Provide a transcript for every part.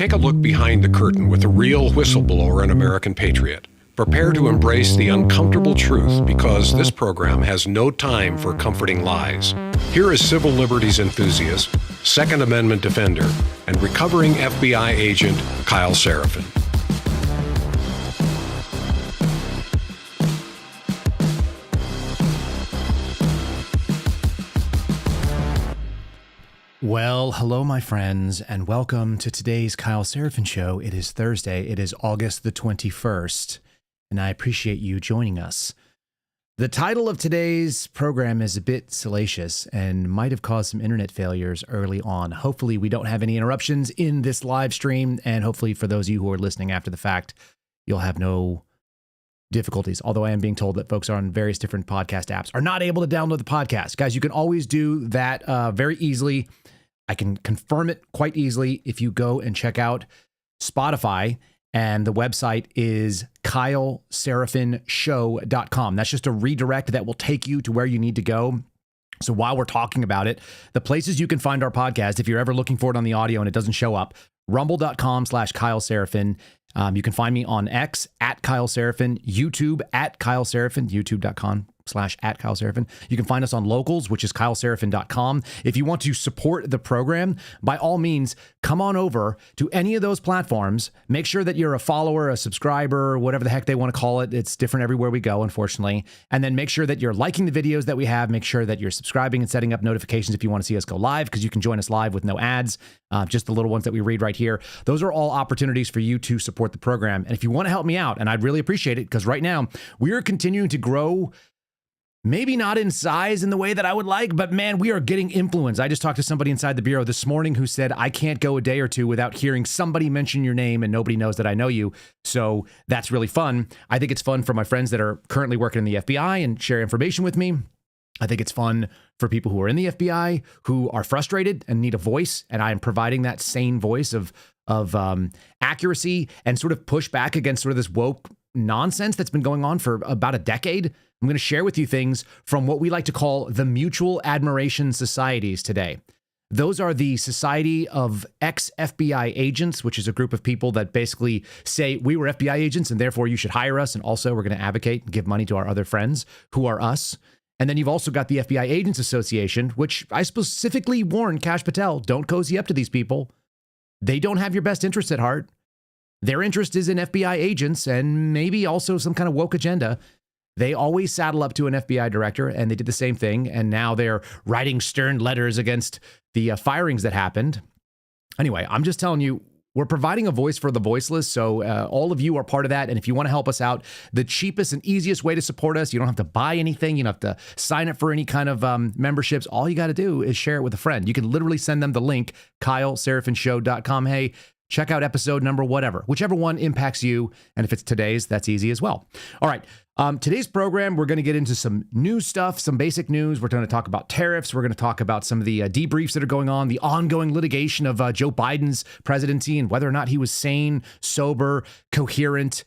Take a look behind the curtain with a real whistleblower and American patriot. Prepare to embrace the uncomfortable truth because this program has no time for comforting lies. Here is civil liberties enthusiast, Second Amendment defender, and recovering FBI agent Kyle Seraphin. Well, hello, my friends, and welcome to today's Kyle Seraphin Show. It is Thursday. It is August the 21st, and I appreciate you joining us. The title of today's program is a bit salacious and might have caused some internet failures early on. Hopefully, we don't have any interruptions in this live stream, and hopefully, for those of you who are listening after the fact, you'll have no difficulties. Although I am being told that folks on various different podcast apps are not able to download the podcast. Guys, you can always do that very easily. I can confirm it quite easily if you go and check out Spotify, and the website is KyleSeraphinShow.com. That's just a redirect that will take you to where you need to go. So while we're talking about it, the places you can find our podcast, if you're ever looking for it on the audio and it doesn't show up, rumble.com/Kyle Seraphin. You can find me on X at Kyle Seraphin, YouTube at Kyle Seraphin, youtube.com/@Kyle Seraphin. You can find us on Locals, which is KyleSeraphin.com. If you want to support the program, by all means, come on over to any of those platforms. Make sure that you're a follower, a subscriber, whatever the heck they want to call it. It's different everywhere we go, unfortunately. And then make sure that you're liking the videos that we have. Make sure that you're subscribing and setting up notifications if you want to see us go live, because you can join us live with no ads, just the little ones that we read right here. Those are all opportunities for you to support the program. And if you want to help me out, and I'd really appreciate it, because right now we are continuing to grow. Maybe not in size in the way that I would like, but man, we are getting influence. I just talked to somebody inside the Bureau this morning who said, I can't go a day or two without hearing somebody mention your name and nobody knows that I know you. So that's really fun. I think it's fun for my friends that are currently working in the FBI and share information with me. I think it's fun for people who are in the FBI who are frustrated and need a voice. And I am providing that sane voice of accuracy and sort of push back against sort of this woke nonsense that's been going on for about a decade. I'm going to share with you things from what we like to call the mutual admiration societies today. Those are the Society of Ex-FBI Agents, which is a group of people that basically say we were FBI agents and therefore you should hire us. And also we're going to advocate and give money to our other friends who are us. And then you've also got the FBI Agents Association, which I specifically warn Kash Patel, don't cozy up to these people. They don't have your best interests at heart. Their interest is in FBI agents and maybe also some kind of woke agenda. They always saddle up to an FBI director, and they did the same thing. And now they're writing stern letters against the firings that happened. Anyway, I'm just telling you, we're providing a voice for the voiceless. So all of you are part of that. And if you want to help us out, the cheapest and easiest way to support us, you don't have to buy anything. You don't have to sign up for any kind of memberships. All you got to do is share it with a friend. You can literally send them the link, KyleSeraphinShow.com. Hey, check out episode number, whatever, whichever one impacts you. And if it's today's, that's easy as well. All right. Today's program, we're going to get into some news stuff, some basic news. We're going to talk about tariffs. We're going to talk about some of the debriefs that are going on, the ongoing litigation of Joe Biden's presidency and whether or not he was sane, sober, coherent,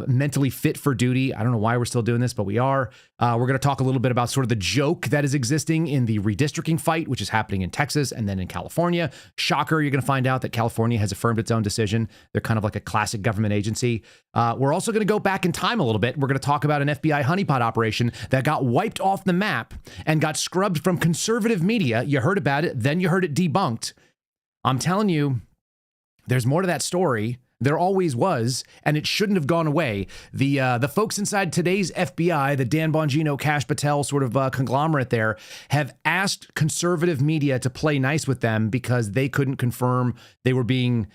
mentally fit for duty. I don't know why we're still doing this, but we are. We're going to talk a little bit about sort of the joke that is existing in the redistricting fight, which is happening in Texas and then in California. Shocker, you're going to find out that California has affirmed its own decision. They're kind of like a classic government agency. We're also going to go back in time a little bit. We're going to talk about an FBI honeypot operation that got wiped off the map and got scrubbed from conservative media. You heard about it, then you heard it debunked. I'm telling you, there's more to that story. There always was, and it shouldn't have gone away. The folks inside today's FBI, the Dan Bongino, Kash Patel sort of conglomerate there, have asked conservative media to play nice with them because they couldn't confirm they were being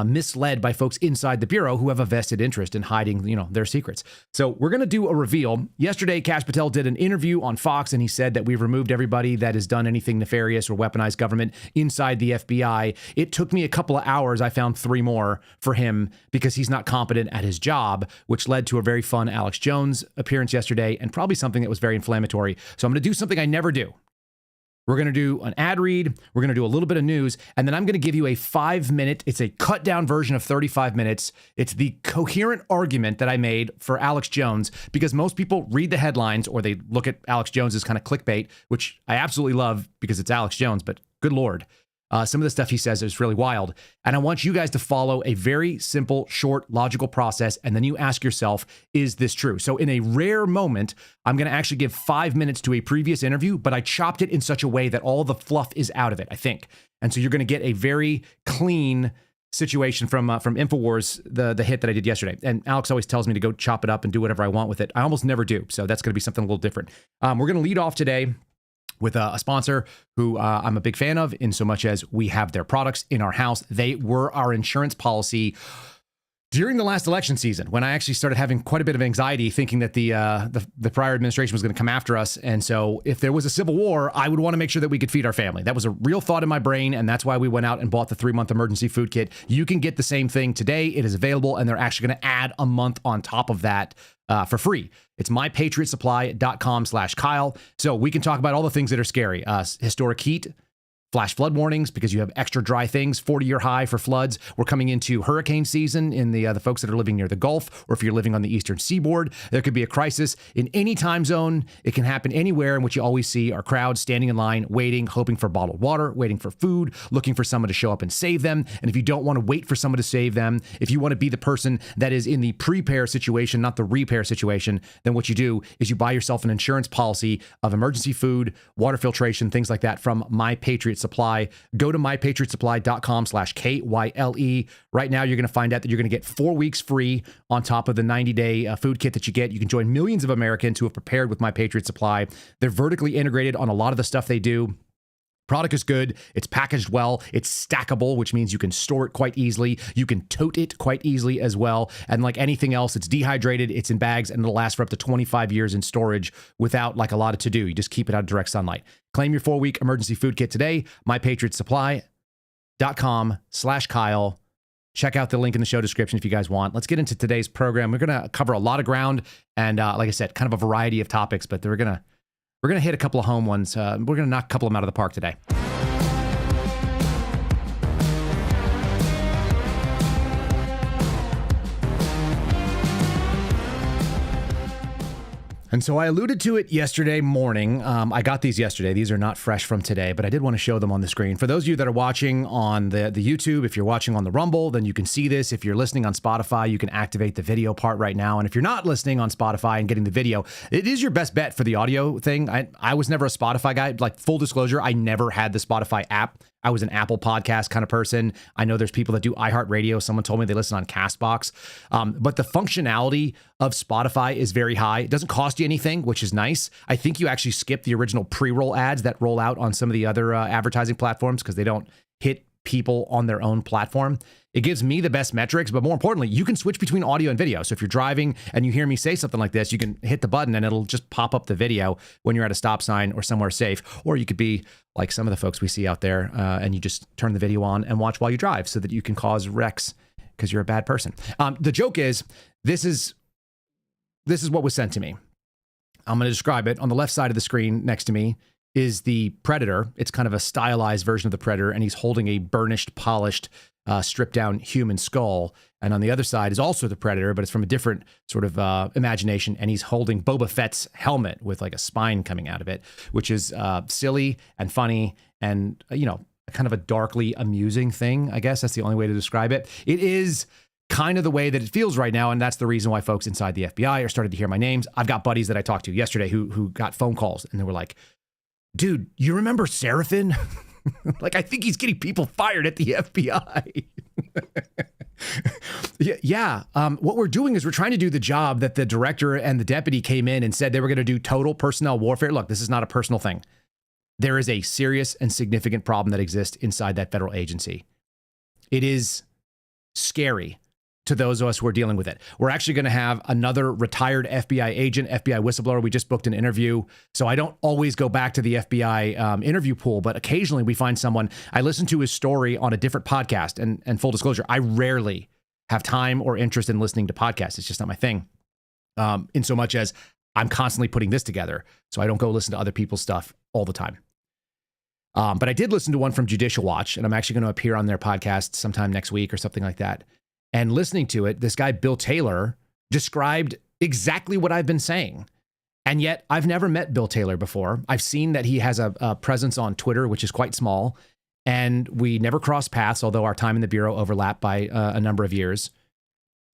misled by folks inside the Bureau who have a vested interest in hiding, their secrets. So we're going to do a reveal. Yesterday, Kash Patel did an interview on Fox, and he said that we've removed everybody that has done anything nefarious or weaponized government inside the FBI. It took me a couple of hours. I found 3 more for him because he's not competent at his job, which led to a very fun Alex Jones appearance yesterday and probably something that was very inflammatory. So I'm going to do something I never do. We're going to do an ad read. We're going to do a little bit of news. And then I'm going to give you a 5-minute, it's a cut down version of 35 minutes. It's the coherent argument that I made for Alex Jones, because most people read the headlines or they look at Alex Jones as kind of clickbait, which I absolutely love because it's Alex Jones, but good Lord. Some of the stuff he says is really wild. And I want you guys to follow a very simple, short, logical process. And then you ask yourself, is this true? So in a rare moment, I'm going to actually give 5 minutes to a previous interview, but I chopped it in such a way that all the fluff is out of it, I think. And so you're going to get a very clean situation from InfoWars, the hit that I did yesterday. And Alex always tells me to go chop it up and do whatever I want with it. I almost never do. So that's going to be something a little different. We're going to lead off today with a sponsor who I'm a big fan of, in so much as we have their products in our house. They were our insurance policy during the last election season, when I actually started having quite a bit of anxiety, thinking that the prior administration was going to come after us. And so if there was a civil war, I would want to make sure that we could feed our family. That was a real thought in my brain, and that's why we went out and bought the 3-month emergency food kit. You can get the same thing today. It is available, and they're actually going to add a month on top of that for free. It's mypatriotsupply.com/Kyle. So we can talk about all the things that are scary. Historic heat, flash flood warnings because you have extra dry things, 40-year high for floods. We're coming into hurricane season in the folks that are living near the Gulf, or if you're living on the eastern seaboard, there could be a crisis in any time zone. It can happen anywhere, and what you always see are crowds standing in line, waiting, hoping for bottled water, waiting for food, looking for someone to show up and save them. And if you don't want to wait for someone to save them, if you want to be the person that is in the prepare situation, not the repair situation, then what you do is you buy yourself an insurance policy of emergency food, water filtration, things like that from My Patriot Supply. Go to mypatriotsupply.com/KYLE. Right now, you're going to find out that you're going to get 4 weeks free on top of the 90-day food kit that you get. You can join millions of Americans who have prepared with My Patriot Supply. They're vertically integrated on a lot of the stuff they do. Product is good. It's packaged well. It's stackable, which means you can store it quite easily. You can tote it quite easily as well. And like anything else, it's dehydrated, it's in bags, and it'll last for up to 25 years in storage without like a lot of to do. You just keep it out of direct sunlight. Claim your 4-week emergency food kit today. mypatriotsupply.com/Kyle. Check out the link in the show description if you guys want. Let's get into today's program. We're going to cover a lot of ground and like I said, kind of a variety of topics, but we're going to hit a couple of home ones. We're going to knock a couple of them out of the park today. And so I alluded to it yesterday morning. I got these yesterday. These are not fresh from today, but I did want to show them on the screen. For those of you that are watching on the YouTube, if you're watching on the Rumble, then you can see this. If you're listening on Spotify, you can activate the video part right now. And if you're not listening on Spotify and getting the video, it is your best bet for the audio thing. I was never a Spotify guy. Like, full disclosure, I never had the Spotify app. I was an Apple podcast kind of person. I know there's people that do iHeartRadio. Someone told me they listen on Castbox. But the functionality of Spotify is very high. It doesn't cost you anything, which is nice. I think you actually skip the original pre-roll ads that roll out on some of the other advertising platforms because they don't hit people on their own platform. It gives me the best metrics, but more importantly, you can switch between audio and video. So if you're driving and you hear me say something like this, you can hit the button and it'll just pop up the video when you're at a stop sign or somewhere safe. Or you could be like some of the folks we see out there and you just turn the video on and watch while you drive so that you can cause wrecks because you're a bad person. The joke is, this is what was sent to me. I'm going to describe it. On the left side of the screen next to me is the Predator. It's kind of a stylized version of the Predator, and he's holding a burnished, polished, stripped down human skull. And on the other side is also the Predator, but it's from a different sort of imagination, and he's holding Boba Fett's helmet with like a spine coming out of it, which is silly and funny and, kind of a darkly amusing thing, I guess. That's the only way to describe it. It is kind of the way that it feels right now, and that's the reason why folks inside the FBI are starting to hear my names. I've got buddies that I talked to yesterday who got phone calls, and they were like, dude, you remember Seraphin? Like, I think he's getting people fired at the FBI. Yeah. What we're doing is we're trying to do the job that the director and the deputy came in and said they were going to do: total personnel warfare. Look, this is not a personal thing. There is a serious and significant problem that exists inside that federal agency. It is scary to those of us who are dealing with it. We're actually going to have another retired FBI agent, FBI whistleblower. We just booked an interview. So I don't always go back to the FBI interview pool, but occasionally we find someone. I listened to his story on a different podcast, and full disclosure, I rarely have time or interest in listening to podcasts. It's just not my thing. In so much as I'm constantly putting this together, so I don't go listen to other people's stuff all the time. But I did listen to one from Judicial Watch, and I'm actually going to appear on their podcast sometime next week or something like that. And listening to it, this guy, Bill Taylor, described exactly what I've been saying. And yet I've never met Bill Taylor before. I've seen that he has a presence on Twitter, which is quite small. And we never crossed paths, although our time in the Bureau overlapped by a number of years.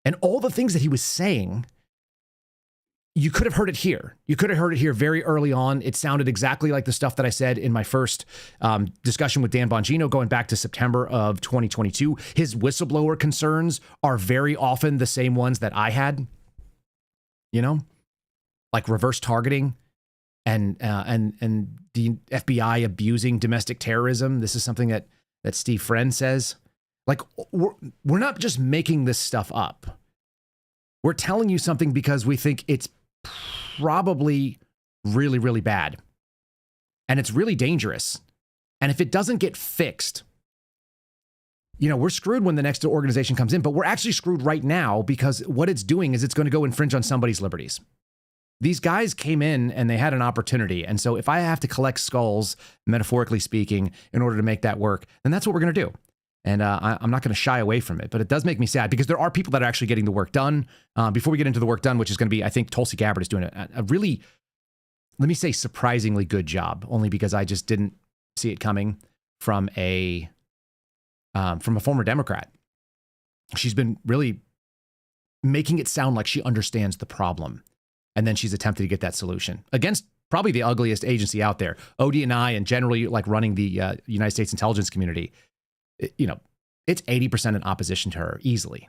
And all the things that he was saying, you could have heard it here. You could have heard it here very early on. It sounded exactly like the stuff that I said in my first discussion with Dan Bongino going back to September of 2022. His whistleblower concerns are very often the same ones that I had, like reverse targeting and the FBI abusing domestic terrorism. This is something that Steve Friend says. Like, we're not just making this stuff up. We're telling you something because we think it's probably really, really bad. And it's really dangerous. And if it doesn't get fixed, we're screwed when the next organization comes in, but we're actually screwed right now because what it's doing is it's going to go infringe on somebody's liberties. These guys came in and they had an opportunity. And so if I have to collect skulls, metaphorically speaking, in order to make that work, then that's what we're going to do. And I'm not going to shy away from it, but it does make me sad because there are people that are actually getting the work done. Before we get into the work done, which is going to be, I think Tulsi Gabbard is doing a really, let me say, surprisingly good job, only because I just didn't see it coming from a former Democrat. She's been really making it sound like she understands the problem, and then she's attempted to get that solution against probably the ugliest agency out there, ODNI, and generally like running the United States intelligence community. It's 80% in opposition to her easily.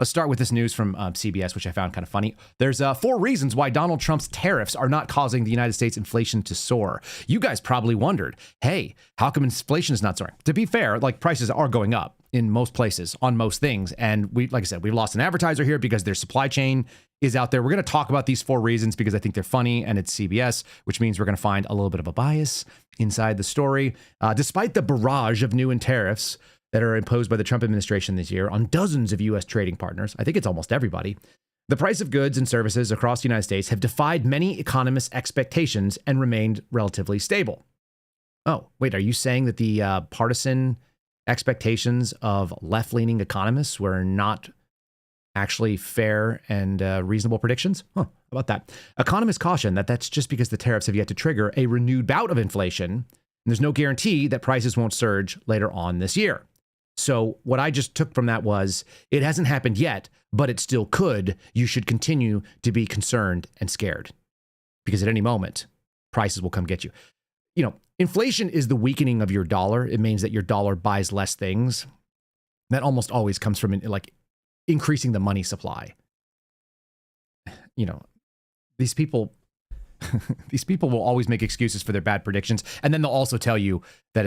Let's start with this news from CBS, which I found kind of funny. There's 4 reasons why Donald Trump's tariffs are not causing the United States inflation to soar. You guys probably wondered, hey, how come inflation is not soaring? To be fair, like prices are going up in most places on most things. And like I said, we've lost an advertiser here because their supply chain is out there. We're going to talk about these 4 reasons because I think they're funny and it's CBS, which means we're going to find a little bit of a bias inside the story. Despite the barrage of new tariffs that are imposed by the Trump administration this year on dozens of U.S. trading partners, I think it's almost everybody, the price of goods and services across the United States have defied many economists' expectations and remained relatively stable. Oh, wait, are you saying that the partisan expectations of left-leaning economists were not actually fair and reasonable predictions? Huh, how about that? Economists caution that that's just because the tariffs have yet to trigger a renewed bout of inflation, and there's no guarantee that prices won't surge later on this year. So what I just took from that was, it hasn't happened yet, but it still could. You should continue to be concerned and scared because at any moment, prices will come get you. Inflation is the weakening of your dollar. It means that your dollar buys less things. That almost always comes from increasing the money supply. These people will always make excuses for their bad predictions, and then they'll also tell you that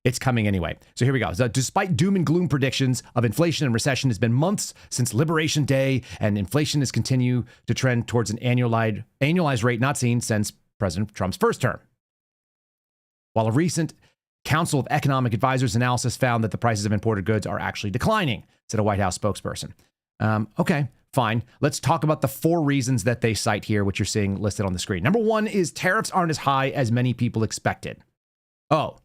it's coming anyway. So here we go. So despite doom and gloom predictions of inflation and recession, it's been months since Liberation Day, and inflation has continued to trend towards an annualized rate not seen since President Trump's first term. While a recent Council of Economic Advisors analysis found that the prices of imported goods are actually declining, said a White House spokesperson. Okay, fine. Let's talk about the 4 reasons that they cite here, which you're seeing listed on the screen. Number 1 is tariffs aren't as high as many people expected. Oh,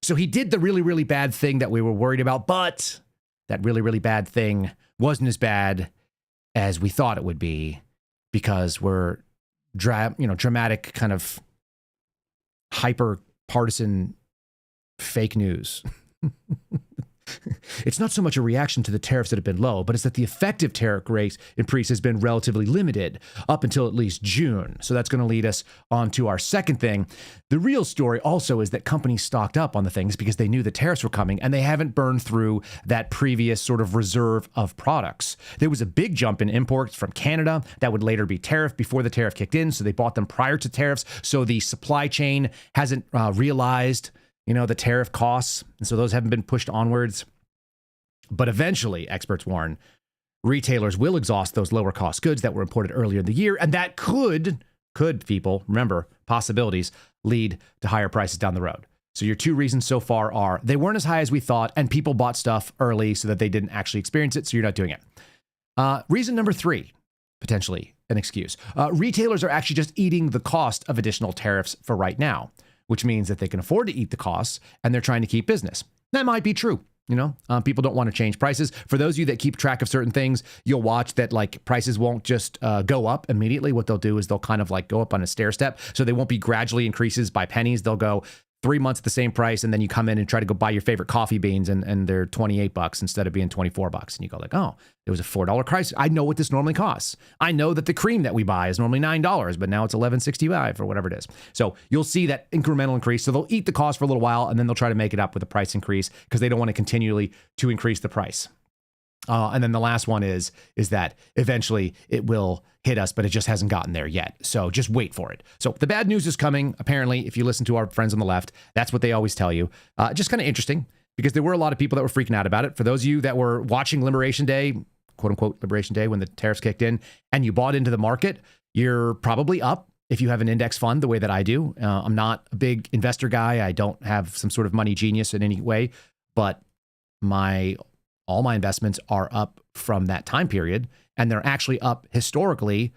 so he did the really, really bad thing that we were worried about, but that really, really bad thing wasn't as bad as we thought it would be because we're dramatic kind of hyper partisan fake news. It's not so much a reaction to the tariffs that have been low, but it's that the effective tariff rate increase has been relatively limited up until at least June. So that's going to lead us on to our second thing. The real story also is that companies stocked up on the things because they knew the tariffs were coming and they haven't burned through that previous sort of reserve of products. There was a big jump in imports from Canada that would later be tariffed before the tariff kicked in. So they bought them prior to tariffs. So the supply chain hasn't realized the tariff costs. And so those haven't been pushed onwards. But eventually, experts warn, retailers will exhaust those lower cost goods that were imported earlier in the year. And that could people, remember, possibilities, lead to higher prices down the road. So your 2 reasons so far are they weren't as high as we thought and people bought stuff early so that they didn't actually experience it. So you're not doing it. Reason number 3, potentially an excuse. Retailers are actually just eating the cost of additional tariffs for right now, which means that they can afford to eat the costs and they're trying to keep business. That might be true. People don't want to change prices. For those of you that keep track of certain things, you'll watch that prices won't just go up immediately. What they'll do is they'll kind of go up on a stair step. So they won't be gradually increases by pennies. They'll go 3 months at the same price, and then you come in and try to go buy your favorite coffee beans, and they're $28 instead of being $24. And you go like, oh, there was a $4 price. I know what this normally costs. I know that the cream that we buy is normally $9, but now it's $11.65 or whatever it is. So you'll see that incremental increase. So they'll eat the cost for a little while, and then they'll try to make it up with a price increase because they don't want to continually to increase the price. And then the last one is that eventually it will hit us, but it just hasn't gotten there yet. So just wait for it. So the bad news is coming. Apparently, if you listen to our friends on the left, that's what they always tell you. Just kind of interesting because there were a lot of people that were freaking out about it. For those of you that were watching Liberation Day, quote unquote Liberation Day, when the tariffs kicked in and you bought into the market, you're probably up if you have an index fund the way that I do. I'm not a big investor guy. I don't have some sort of money genius in any way, but all my investments are up from that time period, and they're actually up historically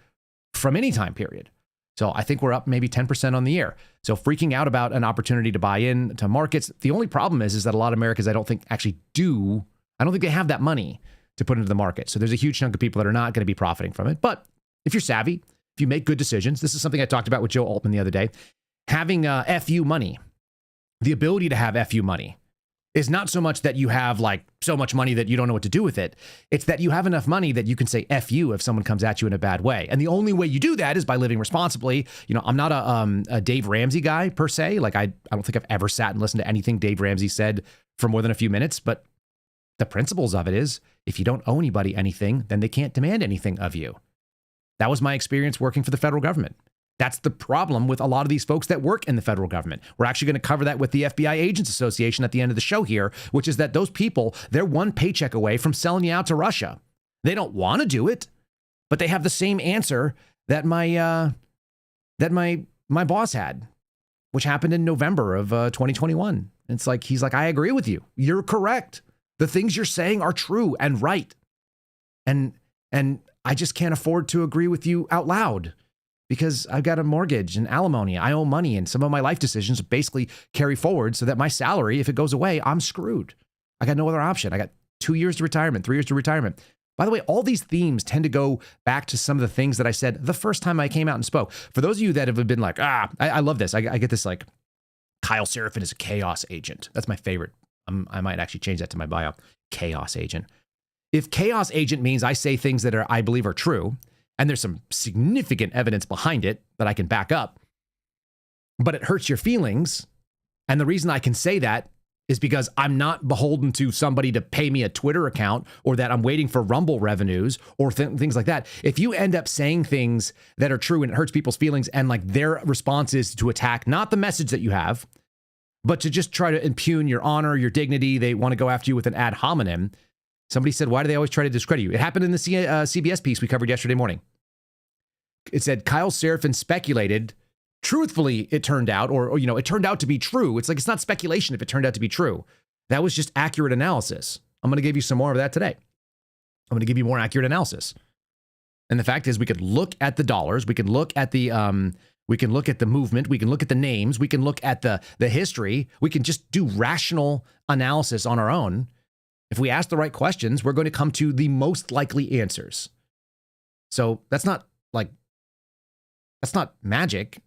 from any time period. So I think we're up maybe 10% on the year. So freaking out about an opportunity to buy into markets. The only problem is that a lot of Americans, I don't think they have that money to put into the market. So there's a huge chunk of people that are not going to be profiting from it. But if you're savvy, if you make good decisions, this is something I talked about with Joe Altman the other day, having FU money, the ability to have FU money, is not so much that you have like so much money that you don't know what to do with it. It's that you have enough money that you can say F you if someone comes at you in a bad way. And the only way you do that is by living responsibly. You know, I'm not a Dave Ramsey guy per se. Like I don't think I've ever sat and listened to anything Dave Ramsey said for more than a few minutes. But the principles of it is if you don't owe anybody anything, then they can't demand anything of you. That was my experience working for the federal government. That's the problem with a lot of these folks that work in the federal government. We're actually going to cover that with the FBI Agents Association at the end of the show here, which is that those people, they're one paycheck away from selling you out to Russia. They don't want to do it, but they have the same answer that my boss had, which happened in November of 2021. It's like, he's like, I agree with you. You're correct. The things you're saying are true and right. And I just can't afford to agree with you out loud, because I've got a mortgage and alimony. I owe money, and some of my life decisions basically carry forward so that my salary, if it goes away, I'm screwed. I got no other option. I got 2 years to retirement, 3 years to retirement. By the way, all these themes tend to go back to some of the things that I said the first time I came out and spoke. For those of you that have been like, I love this. I get this like, Kyle Seraphin is a chaos agent. That's my favorite. I might actually change that to my bio. Chaos agent. If chaos agent means I say things that I believe are true, and there's some significant evidence behind it that I can back up, but it hurts your feelings. And the reason I can say that is because I'm not beholden to somebody to pay me a Twitter account, or that I'm waiting for Rumble revenues or things like that. If you end up saying things that are true and it hurts people's feelings, and like their response is to attack, not the message that you have, but to just try to impugn your honor, your dignity, they want to go after you with an ad hominem. Somebody said, why do they always try to discredit you? It happened in the CBS piece we covered yesterday morning. It said Kyle Seraphin speculated, truthfully, it turned out, or it turned out to be true. It's like, it's not speculation if it turned out to be true. That was just accurate analysis. I'm going to give you some more of that today. I'm going to give you more accurate analysis. And the fact is, we could look at the dollars. We can look at the movement. We can look at the names. We can look at the history. We can just do rational analysis on our own. If we ask the right questions, we're going to come to the most likely answers. So that's not magic.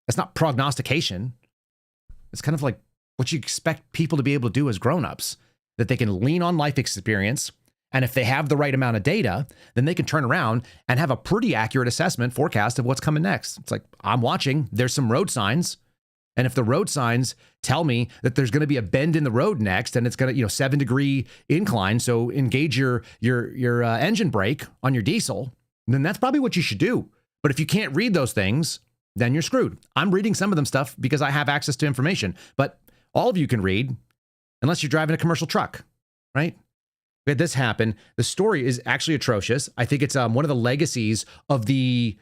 That's not prognostication. It's kind of like what you expect people to be able to do as grown-ups, that they can lean on life experience. And if they have the right amount of data, then they can turn around and have a pretty accurate assessment forecast of what's coming next. It's like, I'm watching, there's some road signs. And if the road signs tell me that there's going to be a bend in the road next, and it's going to, 7-degree incline, so engage your engine brake on your diesel, then that's probably what you should do. But if you can't read those things, then you're screwed. I'm reading some of them stuff because I have access to information, but all of you can read unless you're driving a commercial truck, right? We had this happen. The story is actually atrocious. I think it's one of the legacies of the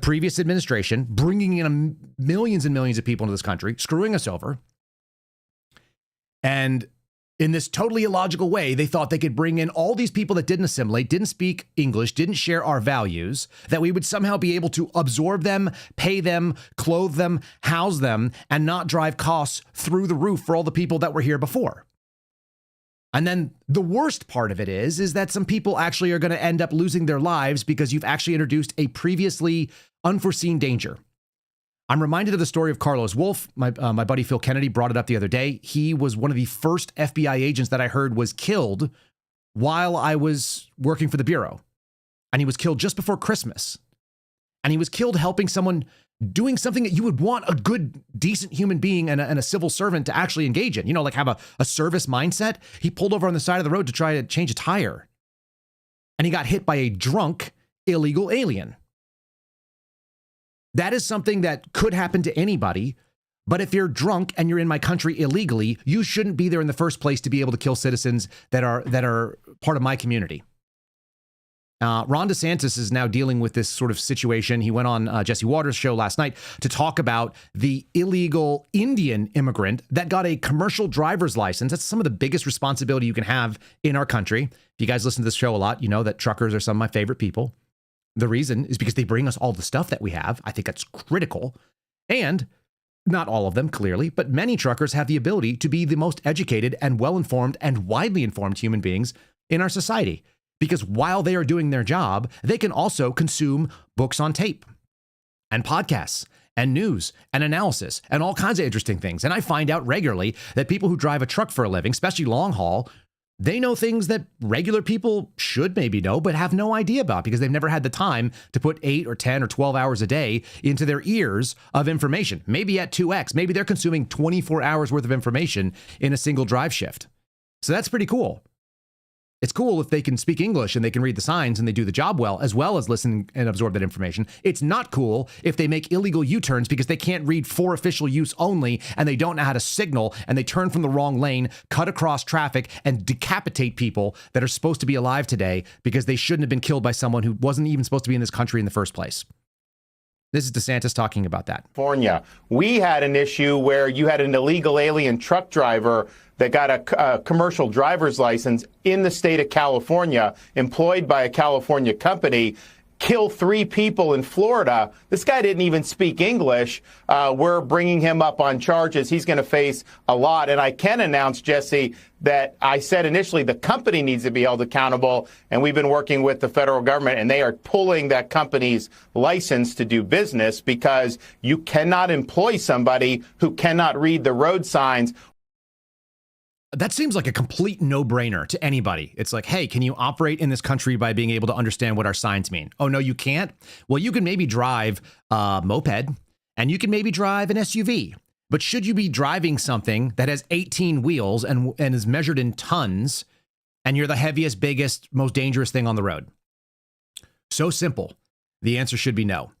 previous administration, bringing in millions and millions of people into this country, screwing us over. And in this totally illogical way, they thought they could bring in all these people that didn't assimilate, didn't speak English, didn't share our values, that we would somehow be able to absorb them, pay them, clothe them, house them, and not drive costs through the roof for all the people that were here before. And then the worst part of it is that some people actually are going to end up losing their lives because you've actually introduced a previously unforeseen danger. I'm reminded of the story of Carlos Wolf. My buddy Phil Kennedy brought it up the other day. He was one of the first FBI agents that I heard was killed while I was working for the Bureau. And he was killed just before Christmas. And he was killed helping someone doing something that you would want a good, decent human being and a civil servant to actually engage in. You know, like have a service mindset. He pulled over on the side of the road to try to change a tire. And he got hit by a drunk, illegal alien. That is something that could happen to anybody. But if you're drunk and you're in my country illegally, you shouldn't be there in the first place to be able to kill citizens that are part of my community. Ron DeSantis is now dealing with this sort of situation. He went on Jesse Waters' show last night to talk about the illegal Indian immigrant that got a commercial driver's license. That's some of the biggest responsibility you can have in our country. If you guys listen to this show a lot, you know that truckers are some of my favorite people. The reason is because they bring us all the stuff that we have. I think that's critical. And not all of them, clearly, but many truckers have the ability to be the most educated and well-informed and widely informed human beings in our society. Because while they are doing their job, they can also consume books on tape and podcasts and news and analysis and all kinds of interesting things. And I find out regularly that people who drive a truck for a living, especially long haul, they know things that regular people should maybe know, but have no idea about because they've never had the time to put 8 or 10 or 12 hours a day into their ears of information. Maybe at 2x, maybe they're consuming 24 hours worth of information in a single drive shift. So that's pretty cool. It's cool if they can speak English and they can read the signs and they do the job well as listen and absorb that information. It's not cool if they make illegal U-turns because they can't read for official use only and they don't know how to signal and they turn from the wrong lane, cut across traffic, and decapitate people that are supposed to be alive today because they shouldn't have been killed by someone who wasn't even supposed to be in this country in the first place. This is DeSantis talking about that. California. We had an issue where you had an illegal alien truck driver that got a commercial driver's license in the state of California, employed by a California company, kill 3 people in Florida. This guy didn't even speak English. We're bringing him up on charges. He's going to face a lot. And I can announce, Jesse, that I said initially the company needs to be held accountable. And we've been working with the federal government, and they are pulling that company's license to do business because you cannot employ somebody who cannot read the road signs. That seems like a complete no-brainer to anybody. It's like, hey, can you operate in this country by being able to understand what our signs mean? Oh, no, you can't? Well, you can maybe drive a moped and you can maybe drive an SUV. But should you be driving something that has 18 wheels and is measured in tons and you're the heaviest, biggest, most dangerous thing on the road? So simple. The answer should be no.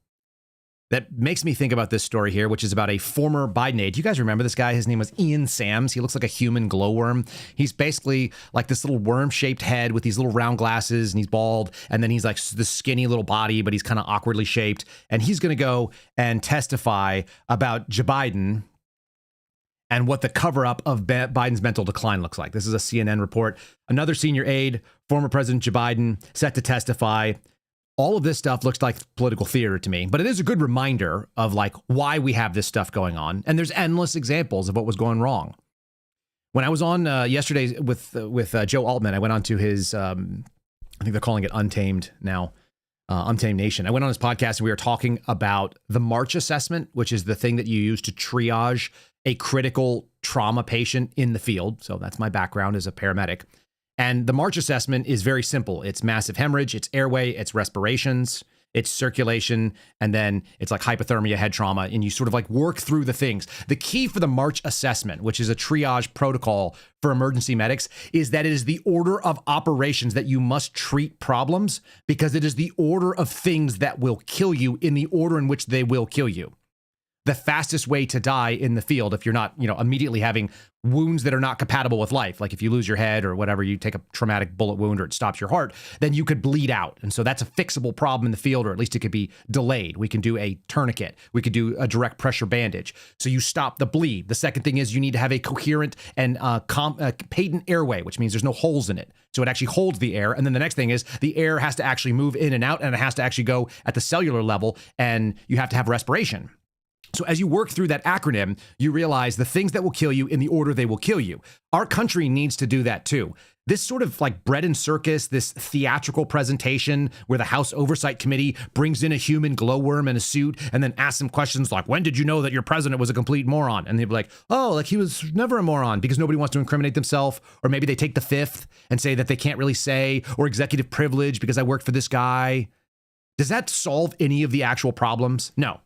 That makes me think about this story here, which is about a former Biden aide. You guys remember this guy? His name was Ian Sams. He looks like a human glowworm. He's basically like this little worm-shaped head with these little round glasses, and he's bald. And then he's like this skinny little body, but he's kind of awkwardly shaped. And he's going to go and testify about Joe Biden and what the cover-up of Biden's mental decline looks like. This is a CNN report. Another senior aide, former President Joe Biden, set to testify. All of this stuff looks like political theater to me, but it is a good reminder of like why we have this stuff going on. And there's endless examples of what was going wrong. When I was on yesterday with Joe Altman, I went on to his, I think they're calling it Untamed now, Untamed Nation. I went on his podcast and we were talking about the March assessment, which is the thing that you use to triage a critical trauma patient in the field. So that's my background as a paramedic. And the March assessment is very simple. It's massive hemorrhage, it's airway, it's respirations, it's circulation, and then it's like hypothermia, head trauma, and you sort of like work through the things. The key for the March assessment, which is a triage protocol for emergency medics, is that it is the order of operations that you must treat problems because it is the order of things that will kill you in the order in which they will kill you. The fastest way to die in the field, if you're not, immediately having wounds that are not compatible with life, like if you lose your head or whatever, you take a traumatic bullet wound or it stops your heart, then you could bleed out. And so that's a fixable problem in the field, or at least it could be delayed. We can do a tourniquet. We could do a direct pressure bandage. So you stop the bleed. The second thing is you need to have a coherent and patent airway, which means there's no holes in it. So it actually holds the air. And then the next thing is the air has to actually move in and out, and it has to actually go at the cellular level, and you have to have respiration. So as you work through that acronym, you realize the things that will kill you in the order they will kill you. Our country needs to do that too. This sort of like bread and circus, this theatrical presentation where the House Oversight Committee brings in a human glowworm in a suit and then asks them questions like, when did you know that your president was a complete moron? And they'd be like, oh, like he was never a moron, because nobody wants to incriminate themselves. Or maybe they take the fifth and say that they can't really say, or executive privilege because I worked for this guy. Does that solve any of the actual problems? No.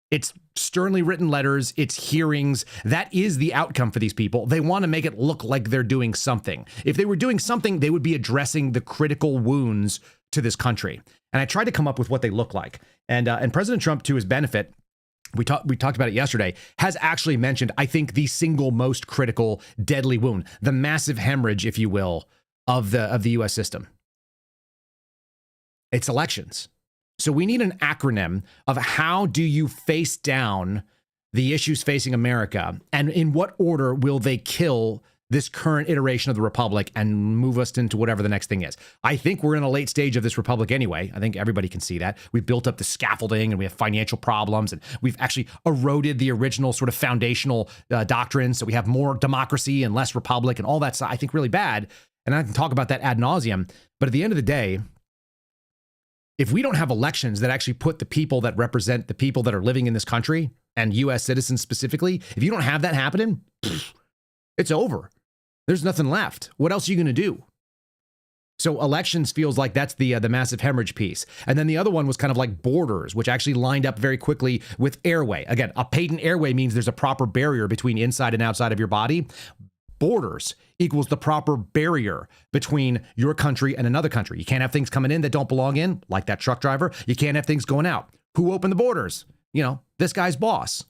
It's sternly written letters, it's hearings. That is the outcome for these people. They want to make it look like they're doing something. If they were doing something, they would be addressing the critical wounds to this country. And I tried to come up with what they look like. And President Trump, to his benefit, we talked about it yesterday, has actually mentioned, I think, the single most critical, deadly wound, the massive hemorrhage, if you will, of the U.S. system. It's elections. So we need an acronym of how do you face down the issues facing America, and in what order will they kill this current iteration of the republic and move us into whatever the next thing is. I think we're in a late stage of this republic anyway. I think everybody can see that. We've built up the scaffolding and we have financial problems, and we've actually eroded the original sort of foundational doctrines. So we have more democracy and less republic and all that's, I think, really bad. And I can talk about that ad nauseum. But at the end of the day, if we don't have elections that actually put the people that represent the people that are living in this country, and U.S. citizens specifically, if you don't have that happening, it's over. There's nothing left. What else are you going to do? So elections feels like that's the massive hemorrhage piece. And then the other one was kind of like borders, which actually lined up very quickly with airway. Again, a patent airway means there's a proper barrier between inside and outside of your body. Borders equals the proper barrier between your country and another country. You can't have things coming in that don't belong in, like that truck driver. You can't have things going out. Who opened the borders? You know, this guy's boss.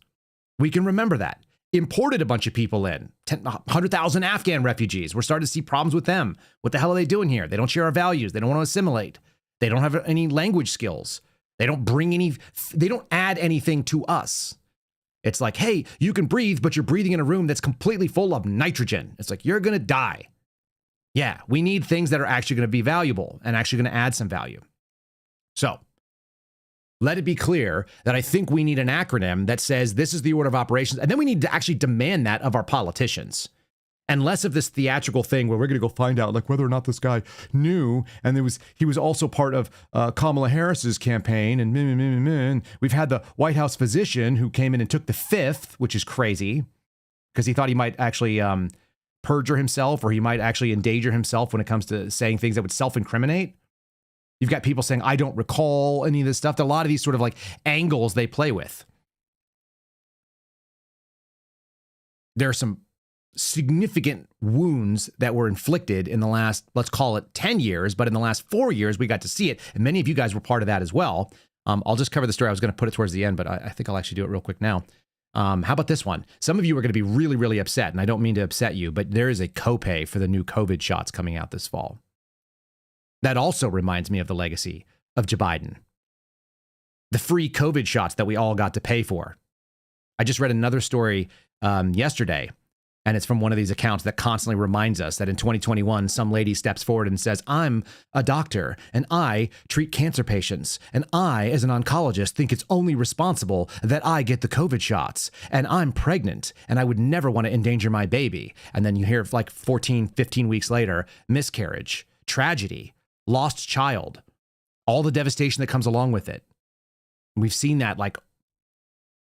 We can remember that. Imported a bunch of people in, 100,000 Afghan refugees. We're starting to see problems with them. What the hell are they doing here? They don't share our values. They don't want to assimilate. They don't have any language skills. They don't add anything to us. It's like, hey, you can breathe, but you're breathing in a room that's completely full of nitrogen. It's like, you're going to die. Yeah, we need things that are actually going to be valuable and actually going to add some value. So let it be clear that I think we need an acronym that says this is the order of operations. And then we need to actually demand that of our politicians. And less of this theatrical thing where we're going to go find out like whether or not this guy knew. And he was also part of Kamala Harris's campaign. And we've had the White House physician who came in and took the fifth, which is crazy because he thought he might actually perjure himself, or he might actually endanger himself when it comes to saying things that would self-incriminate. You've got people saying, I don't recall any of this stuff. A lot of these sort of like angles they play with. There are some significant wounds that were inflicted in the last, let's call it 10 years, but in the last 4 years, we got to see it. And many of you guys were part of that as well. I'll just cover the story. I was going to put it towards the end, but I think I'll actually do it real quick now. How about this one? Some of you are going to be really, really upset, and I don't mean to upset you, but there is a copay for the new COVID shots coming out this fall. That also reminds me of the legacy of Joe Biden. The free COVID shots that we all got to pay for. I just read another story yesterday, and it's from one of these accounts that constantly reminds us that in 2021, some lady steps forward and says, I'm a doctor and I treat cancer patients. And I, as an oncologist, think it's only responsible that I get the COVID shots. And I'm pregnant and I would never want to endanger my baby. And then you hear like 14, 15 weeks later, miscarriage, tragedy, lost child, all the devastation that comes along with it. We've seen that like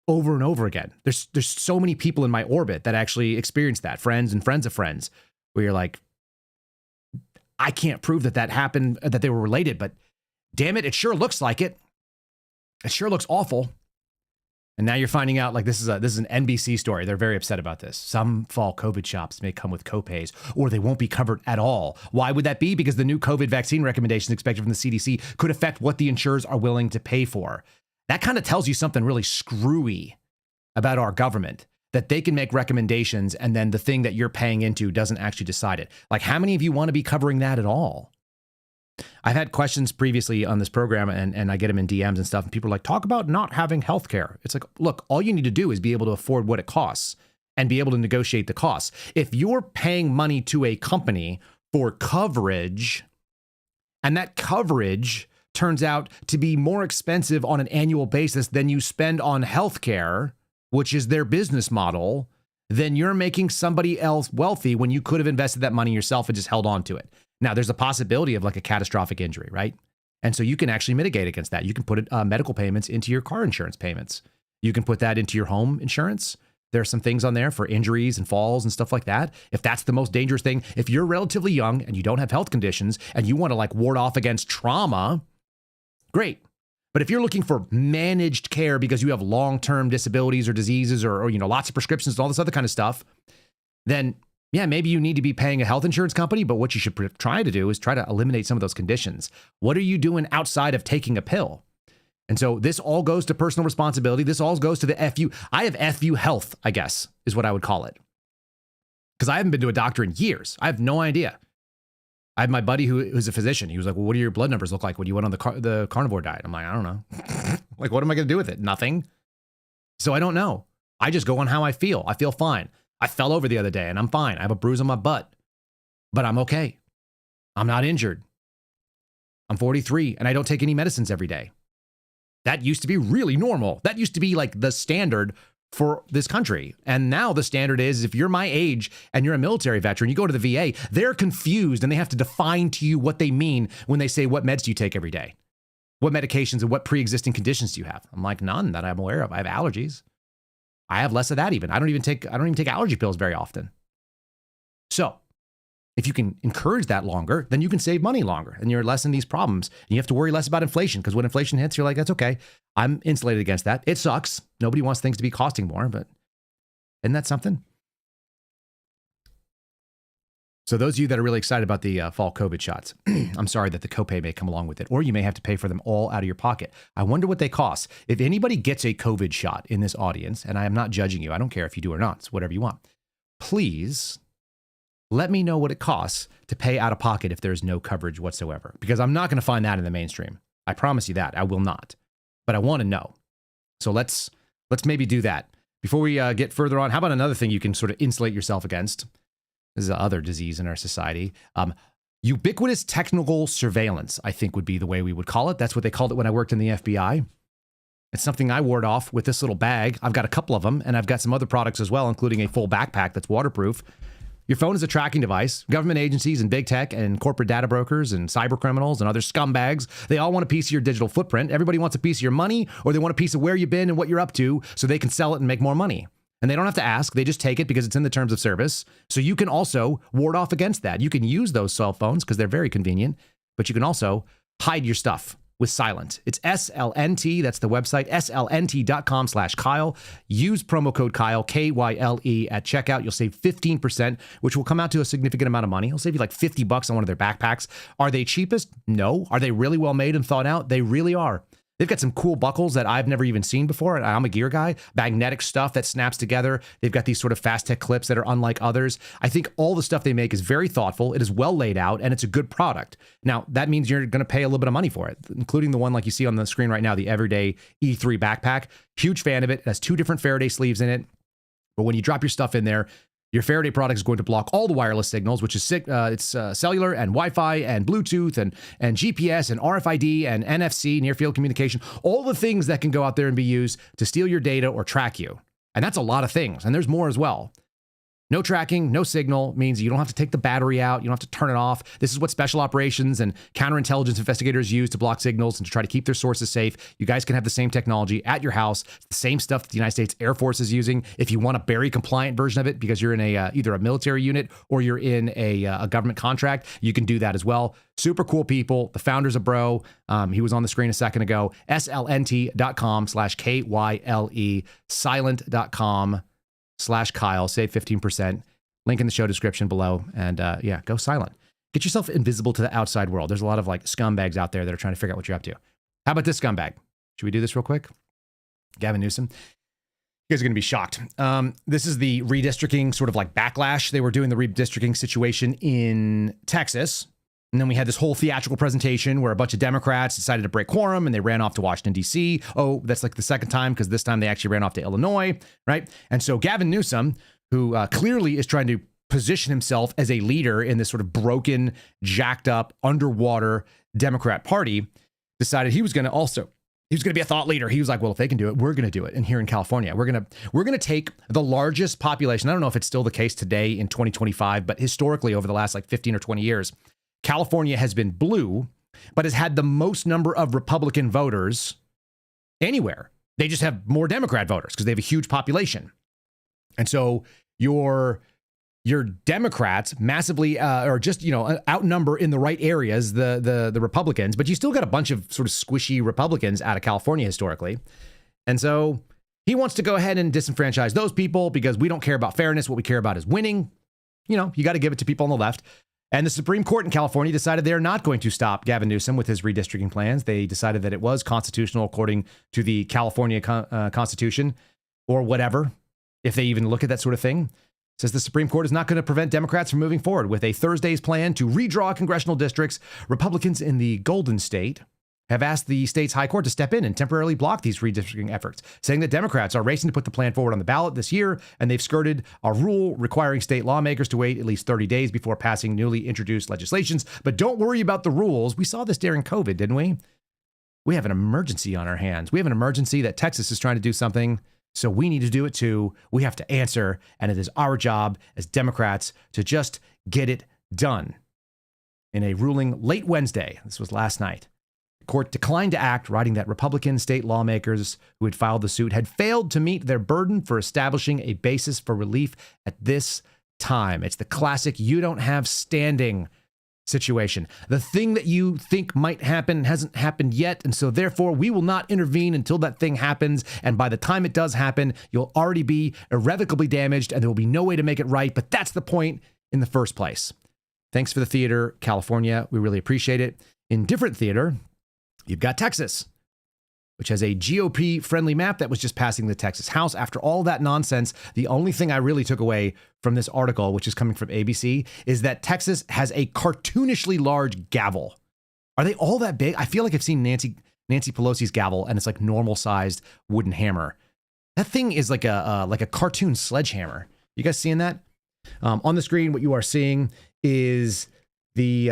over and over again. There's so many people in my orbit that actually experience that, friends and friends of friends, where you're like, I can't prove that happened, that they were related, but damn it, it sure looks like it. It sure looks awful. And now you're finding out like this is an NBC story. They're very upset about this. Some fall COVID shots may come with copays, or they won't be covered at all. Why would that be? Because the new COVID vaccine recommendations expected from the CDC could affect what the insurers are willing to pay for. That kind of tells you something really screwy about our government, that they can make recommendations and then the thing that you're paying into doesn't actually decide it. Like, how many of you want to be covering that at all? I've had questions previously on this program and I get them in DMs and stuff, and people are like, talk about not having health care. It's like, look, all you need to do is be able to afford what it costs and be able to negotiate the costs. If you're paying money to a company for coverage, and that coverage turns out to be more expensive on an annual basis than you spend on healthcare, which is their business model, then you're making somebody else wealthy when you could have invested that money yourself and just held on to it. Now, there's a possibility of like a catastrophic injury, right? And so you can actually mitigate against that. You can put medical payments into your car insurance payments. You can put that into your home insurance. There are some things on there for injuries and falls and stuff like that. If that's the most dangerous thing, if you're relatively young and you don't have health conditions and you want to like ward off against trauma, great. But if you're looking for managed care because you have long-term disabilities or diseases or lots of prescriptions and all this other kind of stuff, then yeah, maybe you need to be paying a health insurance company, but what you should try to do is try to eliminate some of those conditions. What are you doing outside of taking a pill? And so this all goes to personal responsibility. This all goes to the FU. I have FU health, I guess, is what I would call it. Because I haven't been to a doctor in years. I have no idea. I have my buddy who's a physician. He was like, well, what do your blood numbers look like when you went on the carnivore diet? I'm like, I don't know. Like, what am I going to do with it? Nothing. So I don't know. I just go on how I feel. I feel fine. I fell over the other day and I'm fine. I have a bruise on my butt, but I'm okay. I'm not injured. I'm 43 and I don't take any medicines every day. That used to be really normal. That used to be like the standard for this country. And now the standard is if you're my age and you're a military veteran, you go to the VA, they're confused and they have to define to you what they mean when they say, what meds do you take every day? What medications and what pre-existing conditions do you have? I'm like, none that I'm aware of. I have allergies. I have less of that even. I don't even take allergy pills very often. So if you can encourage that longer, then you can save money longer and you're less in these problems. And you have to worry less about inflation because when inflation hits, you're like, that's okay. I'm insulated against that. It sucks. Nobody wants things to be costing more, but isn't that something? So those of you that are really excited about the fall COVID shots, I'm sorry that the copay may come along with it, or you may have to pay for them all out of your pocket. I wonder what they cost. If anybody gets a COVID shot in this audience, and I am not judging you, I don't care if you do or not, it's whatever you want. Please let me know what it costs to pay out of pocket if there's no coverage whatsoever, because I'm not going to find that in the mainstream. I promise you that. I will not, but I want to know. So let's maybe do that. Before we get further on, how about another thing you can sort of insulate yourself against? This is another disease in our society. Ubiquitous technical surveillance, I think would be the way we would call it. That's what they called it when I worked in the FBI. It's something I ward off with this little bag. I've got a couple of them, and I've got some other products as well, including a full backpack that's waterproof. Your phone is a tracking device. Government agencies and big tech and corporate data brokers and cyber criminals and other scumbags, they all want a piece of your digital footprint. Everybody wants a piece of your money, or they want a piece of where you've been and what you're up to so they can sell it and make more money. And they don't have to ask. They just take it because it's in the terms of service. So you can also ward off against that. You can use those cell phones because they're very convenient, but you can also hide your stuff with Silent. It's SLNT. That's the website, slnt.com/Kyle. Use promo code Kyle, Kyle, at checkout. You'll save 15%, which will come out to a significant amount of money. It'll save you like $50 on one of their backpacks. Are they cheapest? No. Are they really well made and thought out? They really are. They've got some cool buckles that I've never even seen before. I'm a gear guy. Magnetic stuff that snaps together. They've got these sort of fast tech clips that are unlike others. I think all the stuff they make is very thoughtful. It is well laid out, and it's a good product. Now, that means you're going to pay a little bit of money for it, including the one like you see on the screen right now, the Everyday E3 backpack. Huge fan of it. It has 2 different Faraday sleeves in it. But when you drop your stuff in there, your Faraday product is going to block all the wireless signals, which is cellular and Wi-Fi and Bluetooth and GPS and RFID and NFC, near field communication, all the things that can go out there and be used to steal your data or track you. And that's a lot of things. And there's more as well. No tracking, no signal means you don't have to take the battery out. You don't have to turn it off. This is what special operations and counterintelligence investigators use to block signals and to try to keep their sources safe. You guys can have the same technology at your house. It's the same stuff that the United States Air Force is using. If you want a very compliant version of it because you're in either a military unit or you're in a government contract, you can do that as well. Super cool people. The founder's a bro. He was on the screen a second ago. slnt.com/KYLE, silent.com/Kyle, save 15%. Link in the show description below. And yeah, go silent. Get yourself invisible to the outside world. There's a lot of like scumbags out there that are trying to figure out what you're up to. How about this scumbag? Should we do this real quick? Gavin Newsom. You guys are going to be shocked. This is the redistricting sort of like backlash. They were doing the redistricting situation in Texas. And then we had this whole theatrical presentation where a bunch of Democrats decided to break quorum and they ran off to Washington, D.C. Oh, that's like the second time because this time they actually ran off to Illinois, right? And so Gavin Newsom, who clearly is trying to position himself as a leader in this sort of broken, jacked up, underwater Democrat Party, decided he was going to be a thought leader. He was like, well, if they can do it, we're going to do it. And here in California, we're going to take the largest population. I don't know if it's still the case today in 2025, but historically over the last like 15 or 20 years, California has been blue, but has had the most number of Republican voters anywhere. They just have more Democrat voters because they have a huge population. And so your Democrats massively or just, outnumber in the right areas the Republicans, but you still got a bunch of sort of squishy Republicans out of California historically. And so he wants to go ahead and disenfranchise those people because we don't care about fairness. What we care about is winning. You got to give it to people on the left. And the Supreme Court in California decided they're not going to stop Gavin Newsom with his redistricting plans. They decided that it was constitutional according to the California Constitution or whatever, if they even look at that sort of thing. It says the Supreme Court is not going to prevent Democrats from moving forward with a Thursday's plan to redraw congressional districts. Republicans in the Golden State have asked the state's high court to step in and temporarily block these redistricting efforts, saying that Democrats are racing to put the plan forward on the ballot this year, and they've skirted a rule requiring state lawmakers to wait at least 30 days before passing newly introduced legislations. But don't worry about the rules. We saw this during COVID, didn't we? We have an emergency on our hands. We have an emergency that Texas is trying to do something, so we need to do it too. We have to answer, and it is our job as Democrats to just get it done. In a ruling late Wednesday, this was last night, court declined to act, writing that Republican state lawmakers who had filed the suit had failed to meet their burden for establishing a basis for relief at this time. It's the classic you don't have standing situation. The thing that you think might happen hasn't happened yet, and so therefore we will not intervene until that thing happens, and by the time it does happen, you'll already be irrevocably damaged, and there will be no way to make it right, but that's the point in the first place. Thanks for the theater, California. We really appreciate it. In different theater, you've got Texas, which has a GOP-friendly map that was just passing the Texas House. After all that nonsense, the only thing I really took away from this article, which is coming from ABC, is that Texas has a cartoonishly large gavel. Are they all that big? I feel like I've seen Nancy Pelosi's gavel, and it's like normal-sized wooden hammer. That thing is like a cartoon sledgehammer. You guys seeing that? On the screen, what you are seeing is the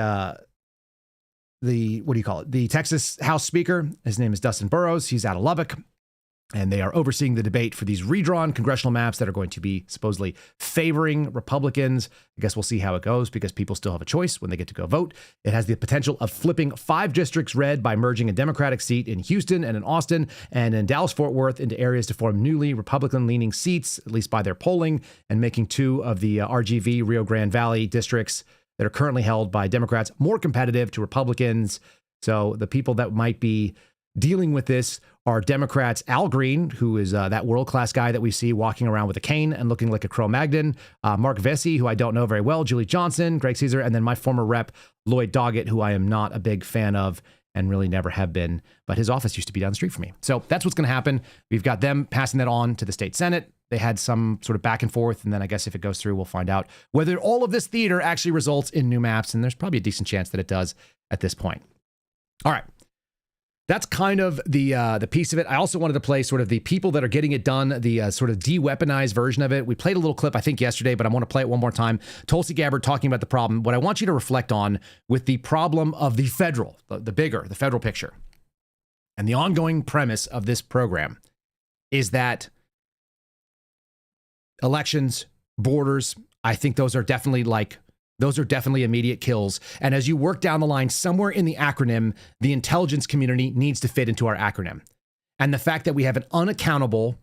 Texas House Speaker. His name is Dustin Burrows. He's out of Lubbock, and they are overseeing the debate for these redrawn congressional maps that are going to be supposedly favoring Republicans. I guess we'll see how it goes because people still have a choice when they get to go vote. It has the potential of flipping 5 districts red by merging a Democratic seat in Houston and in Austin and in Dallas-Fort Worth into areas to form newly Republican-leaning seats, at least by their polling, and making 2 of the RGV Rio Grande Valley districts that are currently held by Democrats more competitive to Republicans. So the people that might be dealing with this are Democrats Al Green, who is that world-class guy that we see walking around with a cane and looking like a Cro-Magnon, Mark Vesey, who I don't know very well, Julie Johnson, Greg Caesar, and then my former rep, Lloyd Doggett, who I am not a big fan of and really never have been, but his office used to be down the street from me. So that's what's going to happen. We've got them passing that on to the state Senate. They had some sort of back and forth, and then I guess if it goes through, we'll find out whether all of this theater actually results in new maps, and there's probably a decent chance that it does at this point. All right. That's kind of the piece of it. I also wanted to play sort of the people that are getting it done, the sort of de-weaponized version of it. We played a little clip, I think, yesterday, but I want to play it one more time. Tulsi Gabbard talking about the problem. What I want you to reflect on with the problem of the federal, the federal picture. And the ongoing premise of this program is that elections, borders, I think those are definitely immediate kills. And as you work down the line, somewhere in the acronym, the intelligence community needs to fit into our acronym. And the fact that we have an unaccountable,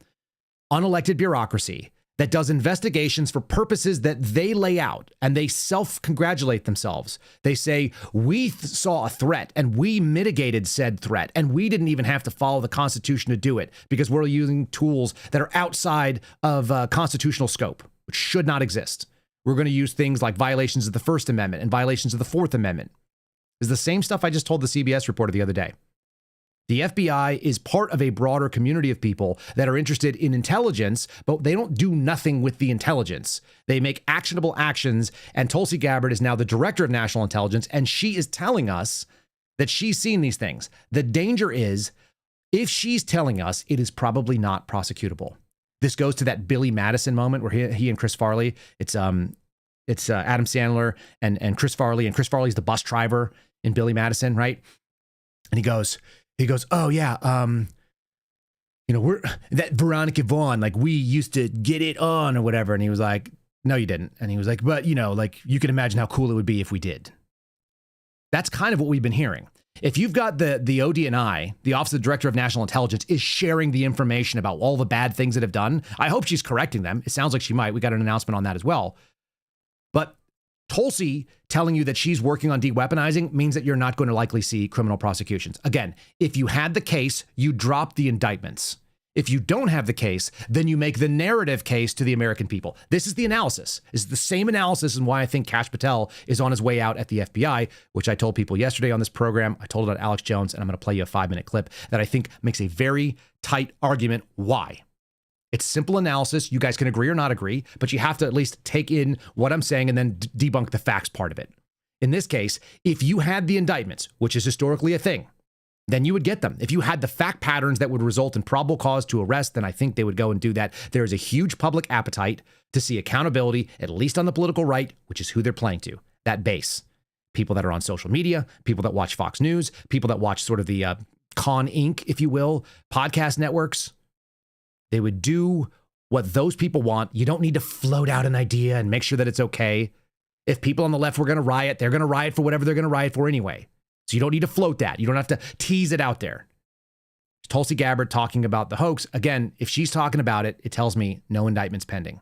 unelected bureaucracy that does investigations for purposes that they lay out, and they self-congratulate themselves. They say, we saw a threat and we mitigated said threat, and we didn't even have to follow the Constitution to do it because we're using tools that are outside of constitutional scope, which should not exist. We're going to use things like violations of the First Amendment and violations of the Fourth Amendment. It's the same stuff I just told the CBS reporter the other day. The FBI is part of a broader community of people that are interested in intelligence, but they don't do nothing with the intelligence. They make actionable actions, and Tulsi Gabbard is now the director of national intelligence, and she is telling us that she's seen these things. The danger is, if she's telling us, it is probably not prosecutable. This goes to that Billy Madison moment where he and Chris Farley, it's Adam Sandler and Chris Farley, and Chris Farley's the bus driver in Billy Madison, right? And he goes, oh yeah, we're that Veronica Vaughn, like we used to get it on or whatever. And he was like, no, you didn't. And he was like, but like you can imagine how cool it would be if we did. That's kind of what we've been hearing. If you've got the ODNI, the Office of the Director of National Intelligence, is sharing the information about all the bad things that have done, I hope she's correcting them. It sounds like she might. We got an announcement on that as well. But Tulsi telling you that she's working on de-weaponizing means that you're not going to likely see criminal prosecutions. Again, if you had the case, you drop the indictments. If you don't have the case, then you make the narrative case to the American people. This is the analysis. This is the same analysis and why I think Kash Patel is on his way out at the FBI, which I told people yesterday on this program. I told it on Alex Jones, and I'm going to play you a 5-minute clip that I think makes a very tight argument why. It's simple analysis. You guys can agree or not agree, but you have to at least take in what I'm saying and then debunk the facts part of it. In this case, if you had the indictments, which is historically a thing, then you would get them. If you had the fact patterns that would result in probable cause to arrest, then I think they would go and do that. There is a huge public appetite to see accountability, at least on the political right, which is who they're playing to, that base. People that are on social media, people that watch Fox News, people that watch sort of the Con Inc., if you will, podcast networks. They would do what those people want. You don't need to float out an idea and make sure that it's okay. If people on the left were going to riot, they're going to riot for whatever they're going to riot for anyway. So you don't need to float that. You don't have to tease it out there. Tulsi Gabbard talking about the hoax. Again, if she's talking about it, it tells me no indictments pending.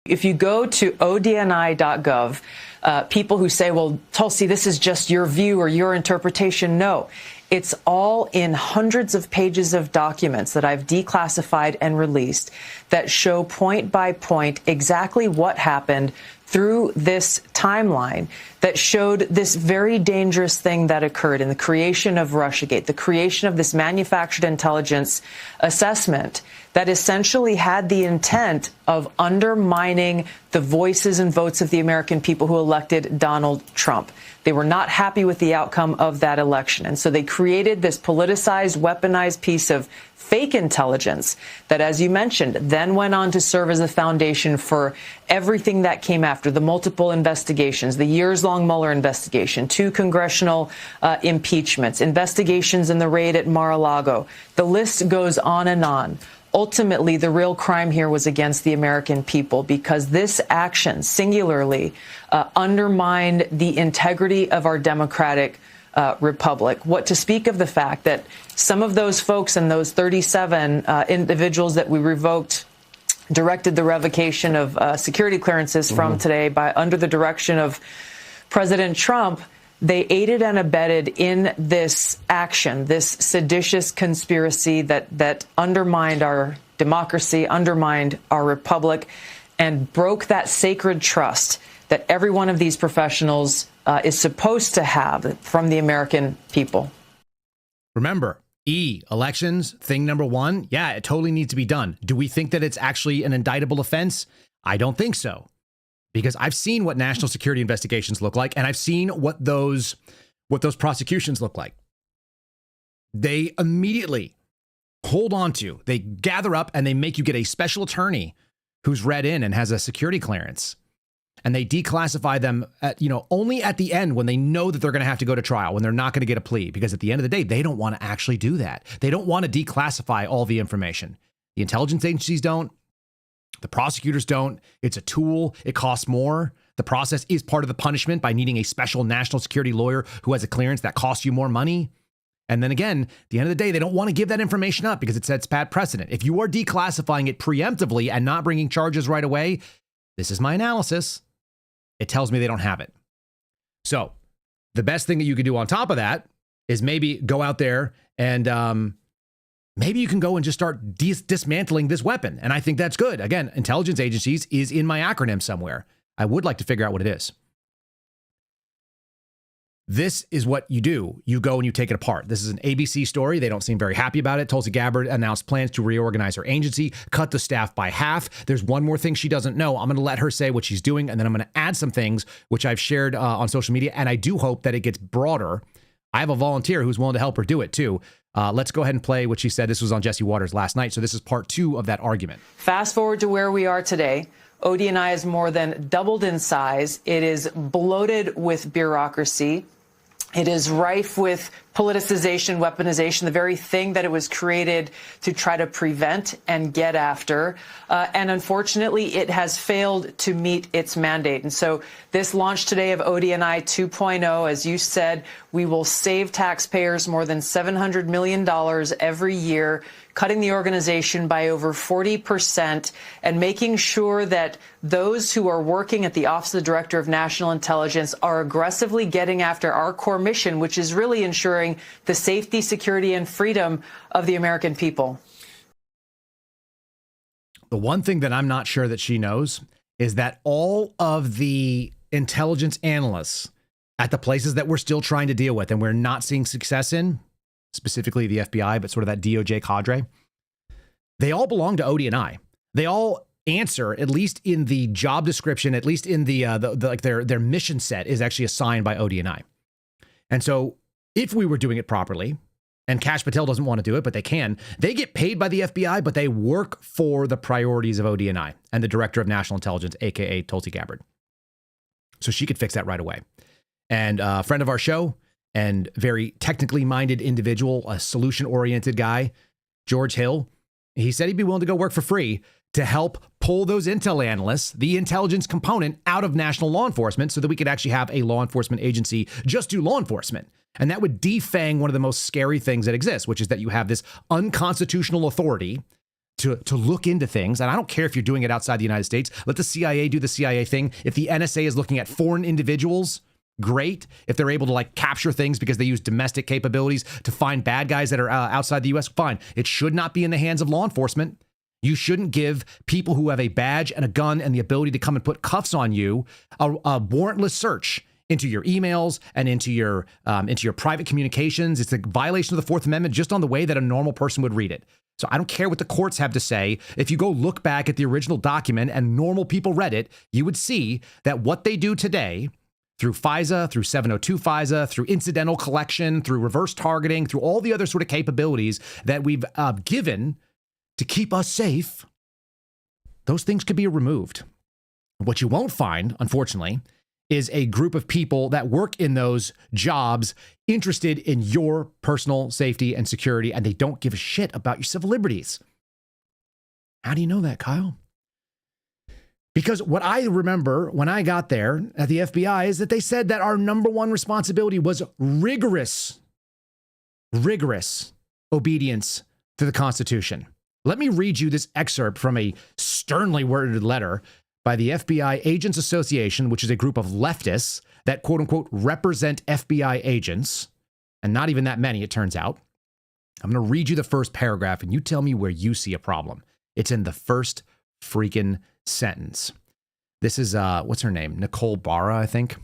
If you go to odni.gov, people who say, well, Tulsi, this is just your view or your interpretation. No, it's all in hundreds of pages of documents that I've declassified and released that show point by point exactly what happened through this timeline that showed this very dangerous thing that occurred in the creation of Russiagate, the creation of this manufactured intelligence assessment that essentially had the intent of undermining the voices and votes of the American people who elected Donald Trump. They were not happy with the outcome of that election. And so they created this politicized, weaponized piece of fake intelligence that, as you mentioned, then went on to serve as a foundation for everything that came after, the multiple investigations, the years-long Mueller investigation, 2 congressional impeachments, investigations in the raid at Mar-a-Lago. The list goes on and on. Ultimately, the real crime here was against the American people because this action singularly undermined the integrity of our democratic republic. What to speak of the fact that some of those folks and those 37 individuals that we revoked, directed the revocation of security clearances from today by under the direction of President Trump, they aided and abetted in this action, this seditious conspiracy that undermined our democracy, undermined our republic, and broke that sacred trust that every one of these professionals is supposed to have from the American people. Remember, elections, thing number 1, yeah, it totally needs to be done. Do we think that it's actually an indictable offense? I don't think so. Because I've seen what national security investigations look like, and I've seen what those prosecutions look like. They immediately hold on to, they gather up, and they make you get a special attorney who's read in and has a security clearance. And they declassify them at, only at the end when they know that they're going to have to go to trial, when they're not going to get a plea. Because at the end of the day, they don't want to actually do that. They don't want to declassify all the information. The intelligence agencies don't. The prosecutors don't. It's a tool. It costs more. The process is part of the punishment by needing a special national security lawyer who has a clearance that costs you more money. And then again, at the end of the day, they don't want to give that information up because it sets bad precedent. If you are declassifying it preemptively and not bringing charges right away, this is my analysis. It tells me they don't have it. So the best thing that you could do on top of that is maybe go out there and maybe you can go and just start dismantling this weapon. And I think that's good. Again, intelligence agencies is in my acronym somewhere. I would like to figure out what it is. This is what you do. You go and you take it apart. This is an ABC story. They don't seem very happy about it. Tulsi Gabbard announced plans to reorganize her agency, cut the staff by half. There's one more thing she doesn't know. I'm going to let her say what she's doing, and then I'm going to add some things which I've shared on social media, and I do hope that it gets broader. I have a volunteer who's willing to help her do it too. Let's go ahead and play what she said. This was on Jesse Waters last night, so this is part 2 of that argument. Fast forward to where we are today. ODNI is more than doubled in size. It is bloated with bureaucracy. It is rife with politicization, weaponization, the very thing that it was created to try to prevent and get after. And unfortunately, it has failed to meet its mandate. And so this launch today of ODNI 2.0, as you said, we will save taxpayers more than $700 million every year, cutting the organization by over 40% and making sure that those who are working at the Office of the Director of National Intelligence are aggressively getting after our core mission, which is really ensuring the safety, security, and freedom of the American people. The one thing that I'm not sure that she knows is that all of the intelligence analysts at the places that we're still trying to deal with and we're not seeing success in, specifically the FBI, but sort of that DOJ cadre, they all belong to ODNI. They all answer, at least in the job description, at least in the like their mission set is actually assigned by ODNI. And so if we were doing it properly, and Kash Patel doesn't want to do it, but they can, they get paid by the FBI, but they work for the priorities of ODNI and the Director of National Intelligence, aka Tulsi Gabbard. So she could fix that right away. And a friend of our show and very technically minded individual, a solution-oriented guy, George Hill, he said he'd be willing to go work for free to help pull those intel analysts, the intelligence component, out of national law enforcement so that we could actually have a law enforcement agency just do law enforcement. And that would defang one of the most scary things that exists, which is that you have this unconstitutional authority to look into things. And I don't care if you're doing it outside the United States. Let the CIA do the CIA thing. If the NSA is looking at foreign individuals, great. If they're able to capture things because they use domestic capabilities to find bad guys that are outside the U.S., fine. It should not be in the hands of law enforcement. You shouldn't give people who have a badge and a gun and the ability to come and put cuffs on you a warrantless search into your emails and into your private communications. It's a violation of the Fourth Amendment just on the way that a normal person would read it. So I don't care what the courts have to say. If you go look back at the original document and normal people read it, you would see that what they do today through FISA, through 702 FISA, through incidental collection, through reverse targeting, through all the other sort of capabilities that we've given to keep us safe, those things could be removed. What you won't find, unfortunately, is a group of people that work in those jobs interested in your personal safety and security, and they don't give a shit about your civil liberties. How do you know that, Kyle? Because what I remember when I got there at the FBI is that they said that our number one responsibility was rigorous obedience to the Constitution. Let me read you this excerpt from a sternly worded letter by the FBI Agents Association, which is a group of leftists that, quote unquote, represent FBI agents, and not even that many, it turns out. I'm going to read you the first paragraph, and you tell me where you see a problem. It's in the first freaking sentence. This is, what's her name? Nicole Barra, I think.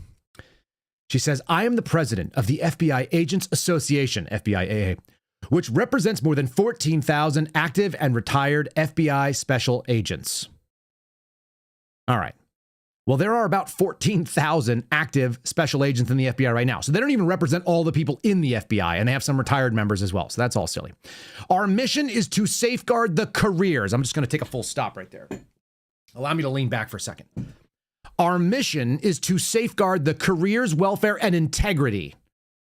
She says, I am the president of the FBI Agents Association, FBIAA, which represents more than 14,000 active and retired FBI special agents. All right. Well, there are about 14,000 active special agents in the FBI right now. So they don't even represent all the people in the FBI, and they have some retired members as well. So that's all silly. Our mission is to safeguard the careers. I'm just going to take a full stop right there. Allow me to lean back for a second. Our mission is to safeguard the careers, welfare, and integrity.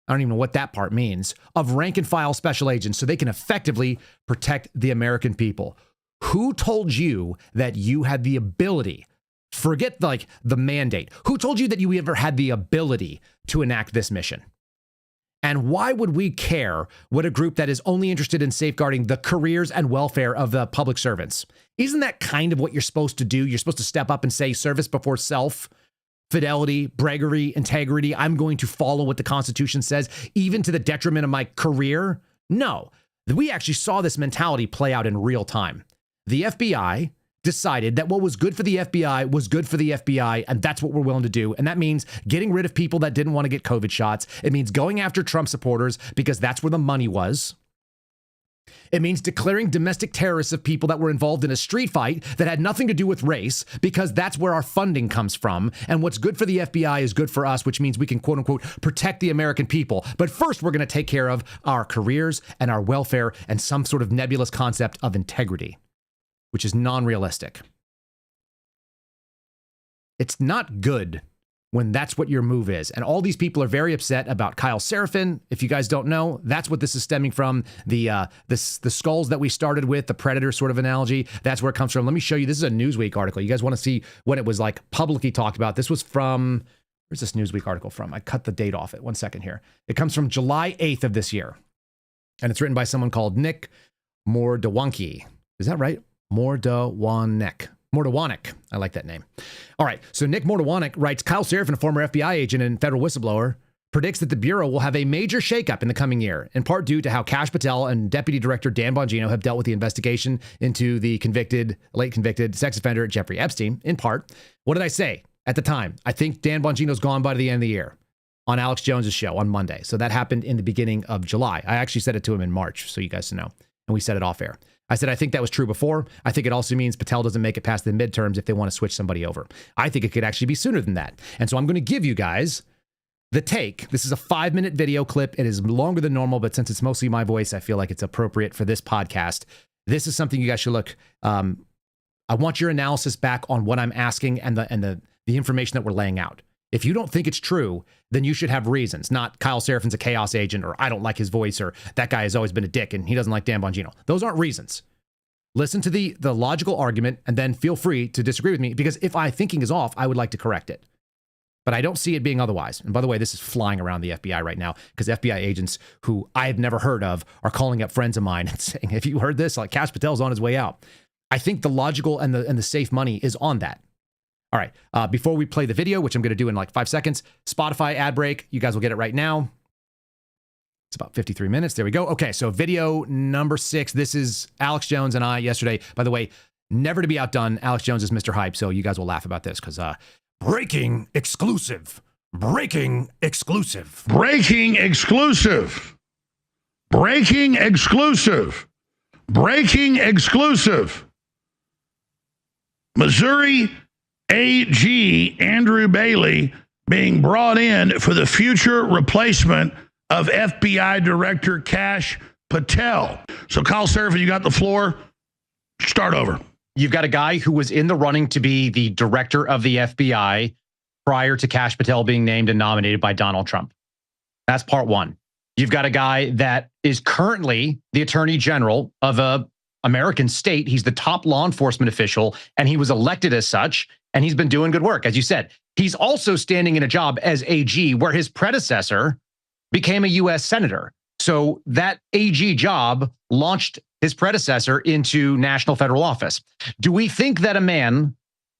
I don't even know what that part means, of rank and file special agents so they can effectively protect the American people. Who told you that you had the ability? Forget the mandate. Who told you that you ever had the ability to enact this mission? And why would we care what a group that is only interested in safeguarding the careers and welfare of the public servants? Isn't that kind of what you're supposed to do? You're supposed to step up and say service before self, fidelity, bravery, integrity. I'm going to follow what the Constitution says, even to the detriment of my career. No, we actually saw this mentality play out in real time. The FBI decided that what was good for the FBI was good for the FBI, and that's what we're willing to do. And that means getting rid of people that didn't want to get COVID shots. It means going after Trump supporters because that's where the money was. It means declaring domestic terrorists of people that were involved in a street fight that had nothing to do with race, because that's where our funding comes from. And what's good for the FBI is good for us, which means we can, quote unquote, protect the American people. But first, we're going to take care of our careers and our welfare and some sort of nebulous concept of integrity, which is non-realistic. It's not good when that's what your move is. And all these people are very upset about Kyle Seraphin. If you guys don't know, that's what this is stemming from. The skulls that we started with, the Predator sort of analogy, that's where it comes from. Let me show you. This is a Newsweek article. You guys want to see when it was like publicly talked about. This was from, where's this Newsweek article from? I cut the date off it. 1 second here. It comes from July 8th of this year. And it's written by someone called Nick Mordawanki. Is that right? Mordawanek. I like that name. All right. So Nick Mordawanek writes, Kyle Seraphin, a former FBI agent and federal whistleblower, predicts that the Bureau will have a major shakeup in the coming year, in part due to how Kash Patel and Deputy Director Dan Bongino have dealt with the investigation into the late convicted sex offender Jeffrey Epstein. In part, what did I say at the time? I think Dan Bongino's gone by the end of the year on Alex Jones's show on Monday. So that happened in the beginning of July. I actually said it to him in March, so you guys know. And we said it off air. I said, I think that was true before. I think it also means Patel doesn't make it past the midterms if they want to switch somebody over. I think it could actually be sooner than that. And so I'm going to give you guys the take. This is a 5-minute video clip. It is longer than normal, but since it's mostly my voice, I feel like it's appropriate for this podcast. This is something you guys should look. I want your analysis back on what I'm asking and the information that we're laying out. If you don't think it's true, then you should have reasons, not Kyle Seraphin's a chaos agent, or I don't like his voice, or that guy has always been a dick and he doesn't like Dan Bongino. Those aren't reasons. Listen to the logical argument and then feel free to disagree with me, because if my thinking is off, I would like to correct it. But I don't see it being otherwise. And by the way, this is flying around the FBI right now because FBI agents who I have never heard of are calling up friends of mine and saying, have you heard this? Like, Kash Patel's on his way out. I think the logical and the safe money is on that. All right, before we play the video, which I'm going to do in like 5 seconds, Spotify ad break. You guys will get it right now. It's about 53 minutes. There we go. Okay, so video number 6. This is Alex Jones and I yesterday. By the way, never to be outdone. Alex Jones is Mr. Hype, so you guys will laugh about this because breaking exclusive. Breaking exclusive. Breaking exclusive. Breaking exclusive. Breaking exclusive. Missouri AG Andrew Bailey being brought in for the future replacement of FBI Director Kash Patel. So, Kyle Seraphin, you got the floor. Start over. You've got a guy who was in the running to be the director of the FBI prior to Kash Patel being named and nominated by Donald Trump. That's part one. You've got a guy that is currently the attorney general of a American state. He's the top law enforcement official, and he was elected as such, and he's been doing good work. As you said, he's also standing in a job as AG where his predecessor became a U.S. senator. So that AG job launched his predecessor into national federal office. Do we think that a man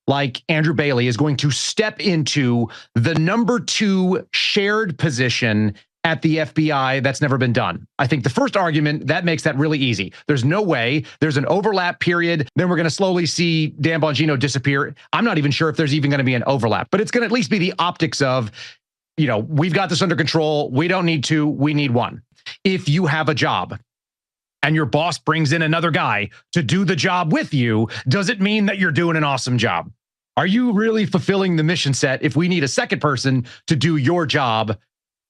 like Andrew Bailey is going to step into the number 2 shared position at the FBI? That's never been done. I think the first argument, that makes that really easy. There's no way. There's an overlap period. Then we're going to slowly see Dan Bongino disappear. I'm not even sure if there's even going to be an overlap, but it's going to at least be the optics of, you know, we've got this under control. We don't need 2. We need 1. If you have a job and your boss brings in another guy to do the job with you, does it mean that you're doing an awesome job? Are you really fulfilling the mission set if we need a second person to do your job?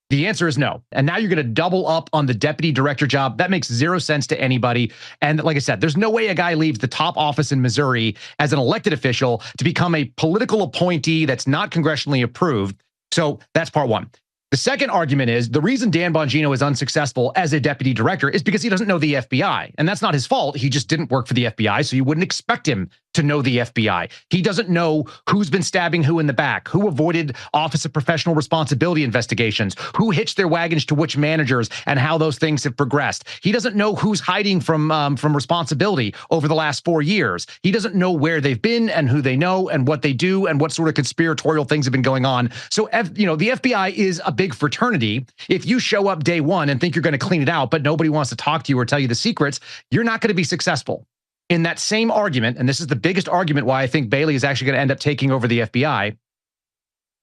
The answer is no. And now you're going to double up on the deputy director job. That makes 0 sense to anybody. And like I said, there's no way a guy leaves the top office in Missouri as an elected official to become a political appointee that's not congressionally approved. So that's part one. The second argument is the reason Dan Bongino is unsuccessful as a deputy director is because he doesn't know the FBI. And that's not his fault. He just didn't work for the FBI, so you wouldn't expect him to know the FBI. He doesn't know who's been stabbing who in the back, who avoided Office of Professional Responsibility investigations, who hitched their wagons to which managers, and how those things have progressed. He doesn't know who's hiding from responsibility over the last 4 years. He doesn't know where they've been and who they know and what they do and what sort of conspiratorial things have been going on. So, the FBI is a big fraternity. If you show up day one and think you're going to clean it out, but nobody wants to talk to you or tell you the secrets, you're not going to be successful. In that same argument, and this is the biggest argument why I think Bailey is actually going to end up taking over the FBI,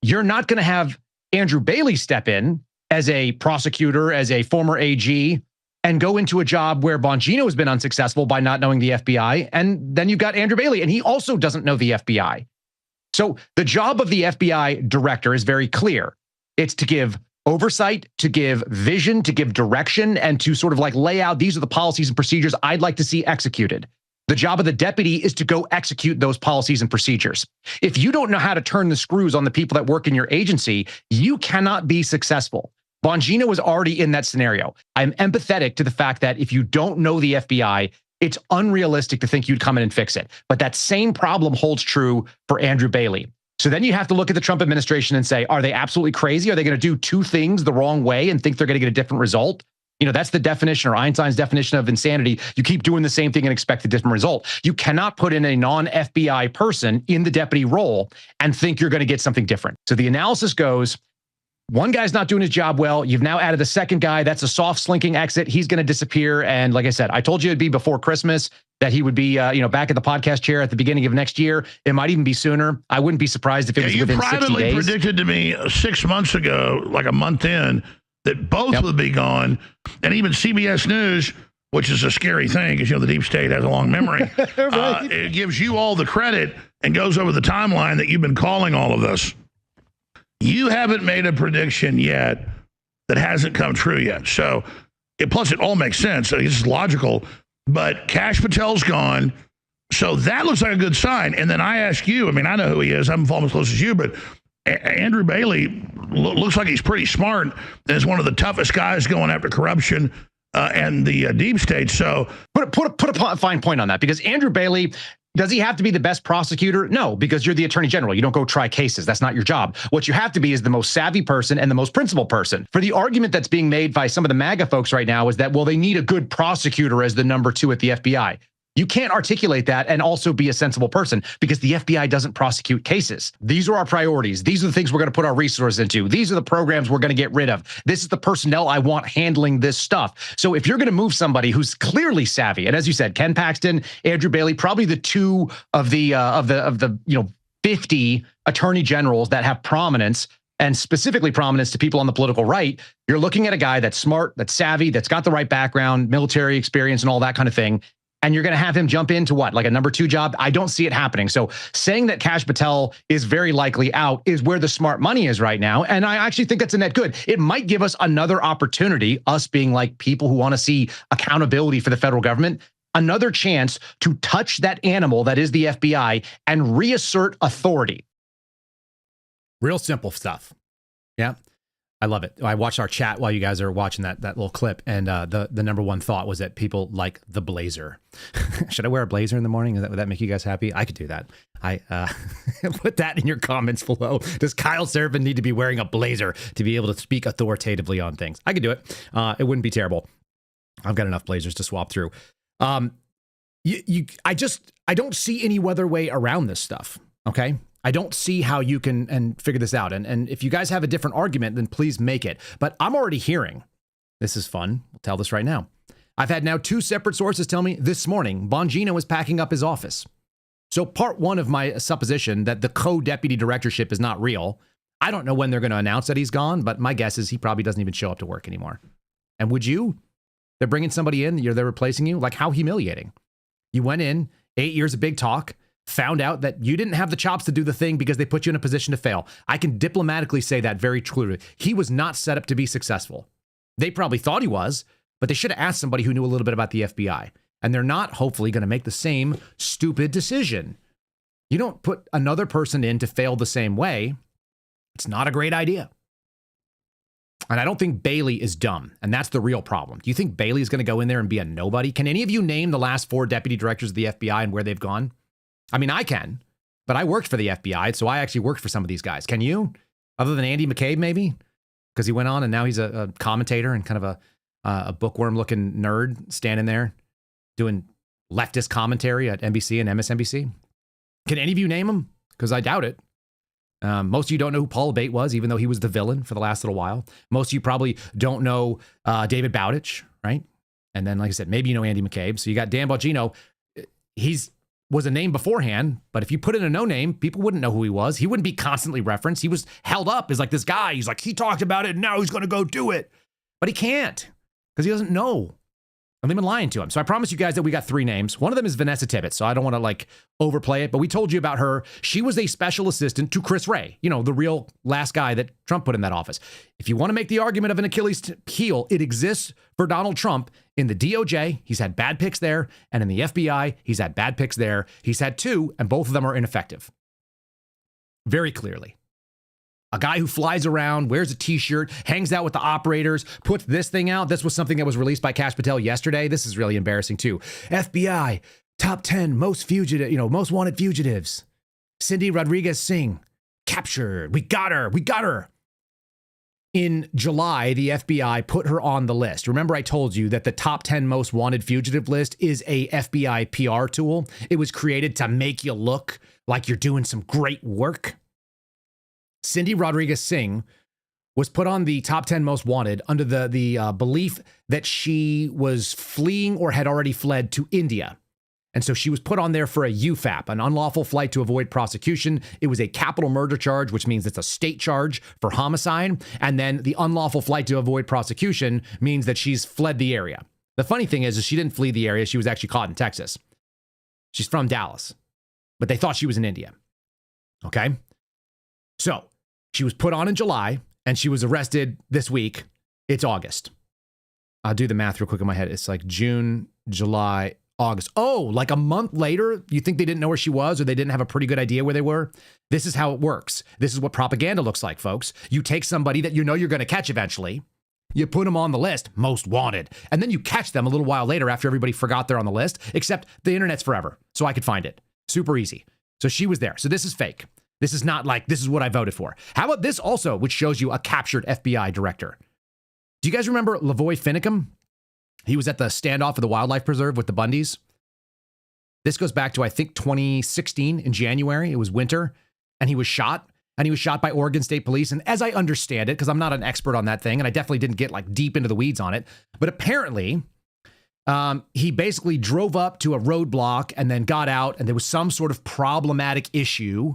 you're not going to have Andrew Bailey step in as a prosecutor, as a former AG, and go into a job where Bongino has been unsuccessful by not knowing the FBI. And then you've got Andrew Bailey, and he also doesn't know the FBI. So the job of the FBI director is very clear. It's to give oversight, to give vision, to give direction, and to sort of like lay out, these are the policies and procedures I'd like to see executed. The job of the deputy is to go execute those policies and procedures. If you don't know how to turn the screws on the people that work in your agency, you cannot be successful. Bongino was already in that scenario. I'm empathetic to the fact that if you don't know the FBI, it's unrealistic to think you'd come in and fix it. But that same problem holds true for Andrew Bailey. So then you have to look at the Trump administration and say, are they absolutely crazy? Are they going to do two things the wrong way and think they're going to get a different result? You know, that's the definition, or Einstein's definition of insanity. You keep doing the same thing and expect a different result. You cannot put in a non-FBI person in the deputy role and think you're going to get something different. So the analysis goes, one guy's not doing his job well. You've now added a second guy. That's a soft slinking exit. He's going to disappear. And like I said, I told you it'd be before Christmas, that he would be, back at the podcast chair at the beginning of next year. It might even be sooner. I wouldn't be surprised if it was within 60 days. You privately predicted to me 6 months ago, like a month in, that both would be gone. And even CBS News, which is a scary thing because, the deep state has a long memory. Right. It gives you all the credit and goes over the timeline that you've been calling all of this. You haven't made a prediction yet that hasn't come true yet. So, plus it all makes sense. It's logical. But Kash Patel's gone. So that looks like a good sign. And then I ask you, I know who he is. I haven't followed him as close as you, but Andrew Bailey looks like he's pretty smart and is one of the toughest guys going after corruption and the deep state. So put a fine point on that, because Andrew Bailey, does he have to be the best prosecutor? No, because you're the attorney general. You don't go try cases. That's not your job. What you have to be is the most savvy person and the most principled person. For the argument that's being made by some of the MAGA folks right now is that, well, they need a good prosecutor as the number 2 at the FBI. You can't articulate that and also be a sensible person, because the FBI doesn't prosecute cases. These are our priorities. These are the things we're going to put our resources into. These are the programs we're going to get rid of. This is the personnel I want handling this stuff. So if you're going to move somebody who's clearly savvy, and as you said, Ken Paxton, Andrew Bailey, probably the 2 of the 50 attorney generals that have prominence, and specifically prominence to people on the political right, you're looking at a guy that's smart, that's savvy, that's got the right background, military experience, and all that kind of thing. And you're going to have him jump into what, like a number 2 job? I don't see it happening. So saying that Kash Patel is very likely out is where the smart money is right now. And I actually think that's a net good. It might give us another opportunity, us being like people who want to see accountability for the federal government, another chance to touch that animal that is the FBI and reassert authority. Real simple stuff. Yeah. I love it. I watched our chat while you guys are watching that little clip, and the number one thought was that people like the blazer. Should I wear a blazer in the morning? Would that make you guys happy? I could do that. I put that in your comments below. Does Kyle Seraphin need to be wearing a blazer to be able to speak authoritatively on things? I could do it. It wouldn't be terrible. I've got enough blazers to swap through. I don't see any other way around this stuff. Okay. I don't see how you can figure this out. And if you guys have a different argument, then please make it. But I'm already hearing, this is fun. We'll tell this right now. I've had now 2 separate sources tell me this morning Bongino is packing up his office. So part 1 of my supposition that the co-deputy directorship is not real, I don't know when they're going to announce that he's gone, but my guess is he probably doesn't even show up to work anymore. And would you? They're bringing somebody in, they're replacing you? Like, how humiliating. You went in, 8 years of big talk, found out that you didn't have the chops to do the thing because they put you in a position to fail. I can diplomatically say that very clearly. He was not set up to be successful. They probably thought he was, but they should have asked somebody who knew a little bit about the FBI. And they're not, hopefully, going to make the same stupid decision. You don't put another person in to fail the same way. It's not a great idea. And I don't think Bailey is dumb. And that's the real problem. Do you think Bailey is going to go in there and be a nobody? Can any of you name the last 4 deputy directors of the FBI and where they've gone? I mean, I can, but I worked for the FBI, so I actually worked for some of these guys. Can you? Other than Andy McCabe, maybe? Because he went on and now he's a commentator and kind of a bookworm-looking nerd standing there doing leftist commentary at NBC and MSNBC. Can any of you name him? Because I doubt it. Most of you don't know who Paul Abate was, even though he was the villain for the last little while. Most of you probably don't know David Bowditch, right? And then, like I said, maybe you know Andy McCabe. So you got Dan Bongino. Was a name beforehand, but if you put in a no name, people wouldn't know who he was. He wouldn't be constantly referenced. He was held up as like this guy. He's like, he talked about it and now he's going to go do it. But he can't because he doesn't know. And they've been lying to him. So I promise you guys that we got 3 names. One of them is Vanessa Tibbetts, so I don't want to like overplay it, but we told you about her. She was a special assistant to Chris Wray, you know, the real last guy that Trump put in that office. If you want to make the argument of an Achilles heel, it exists for Donald Trump in the DOJ. He's had bad picks there. And in the FBI, he's had bad picks there. He's had 2, and both of them are ineffective. Very clearly. A guy who flies around, wears a t-shirt, hangs out with the operators, puts this thing out. This was something that was released by Kash Patel yesterday. This is really embarrassing too. FBI, top 10 most wanted fugitives. Cindy Rodriguez Singh, captured. We got her. We got her. In July, the FBI put her on the list. Remember, I told you that the top 10 most wanted fugitive list is a FBI PR tool. It was created to make you look like you're doing some great work. Cindy Rodriguez Singh was put on the top 10 most wanted under the belief that she was fleeing or had already fled to India. And so she was put on there for a UFAP, an unlawful flight to avoid prosecution. It was a capital murder charge, which means it's a state charge for homicide. And then the unlawful flight to avoid prosecution means that she's fled the area. The funny thing is she didn't flee the area. She was actually caught in Texas. She's from Dallas, but they thought she was in India. Okay. So she was put on in July and she was arrested this week. It's August. I'll do the math real quick in my head. It's like June, July, August. Oh, like a month later, you think they didn't know where she was or they didn't have a pretty good idea where they were? This is how it works. This is what propaganda looks like, folks. You take somebody that you know you're going to catch eventually. You put them on the list, most wanted, and then you catch them a little while later after everybody forgot they're on the list, except the internet's forever, so I could find it. Super easy. So she was there. So this is fake. This is not like, this is what I voted for. How about this also, which shows you a captured FBI director? Do you guys remember Lavoy Finicum? He was at the standoff of the wildlife preserve with the Bundys. This goes back to, I think, 2016 in January. It was winter, and he was shot. And he was shot by Oregon State Police. And as I understand it, because I'm not an expert on that thing, and I definitely didn't get like deep into the weeds on it, but apparently he basically drove up to a roadblock and then got out, and there was some sort of problematic issue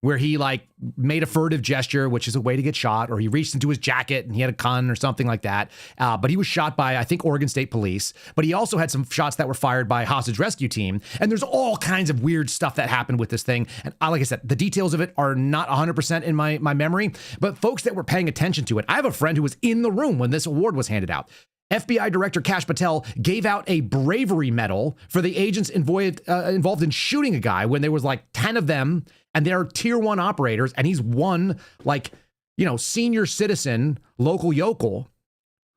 where he like made a furtive gesture, which is a way to get shot, or he reached into his jacket and he had a gun or something like that. But he was shot by, I think, Oregon State Police. But he also had some shots that were fired by hostage rescue team. And there's all kinds of weird stuff that happened with this thing. And like I said, the details of it are not 100% in my memory, but folks that were paying attention to it. I have a friend who was in the room when this award was handed out. FBI Director Kash Patel gave out a bravery medal for the agents involved in shooting a guy when there was like 10 of them, and they're tier 1 operators, and he's one like, senior citizen, local yokel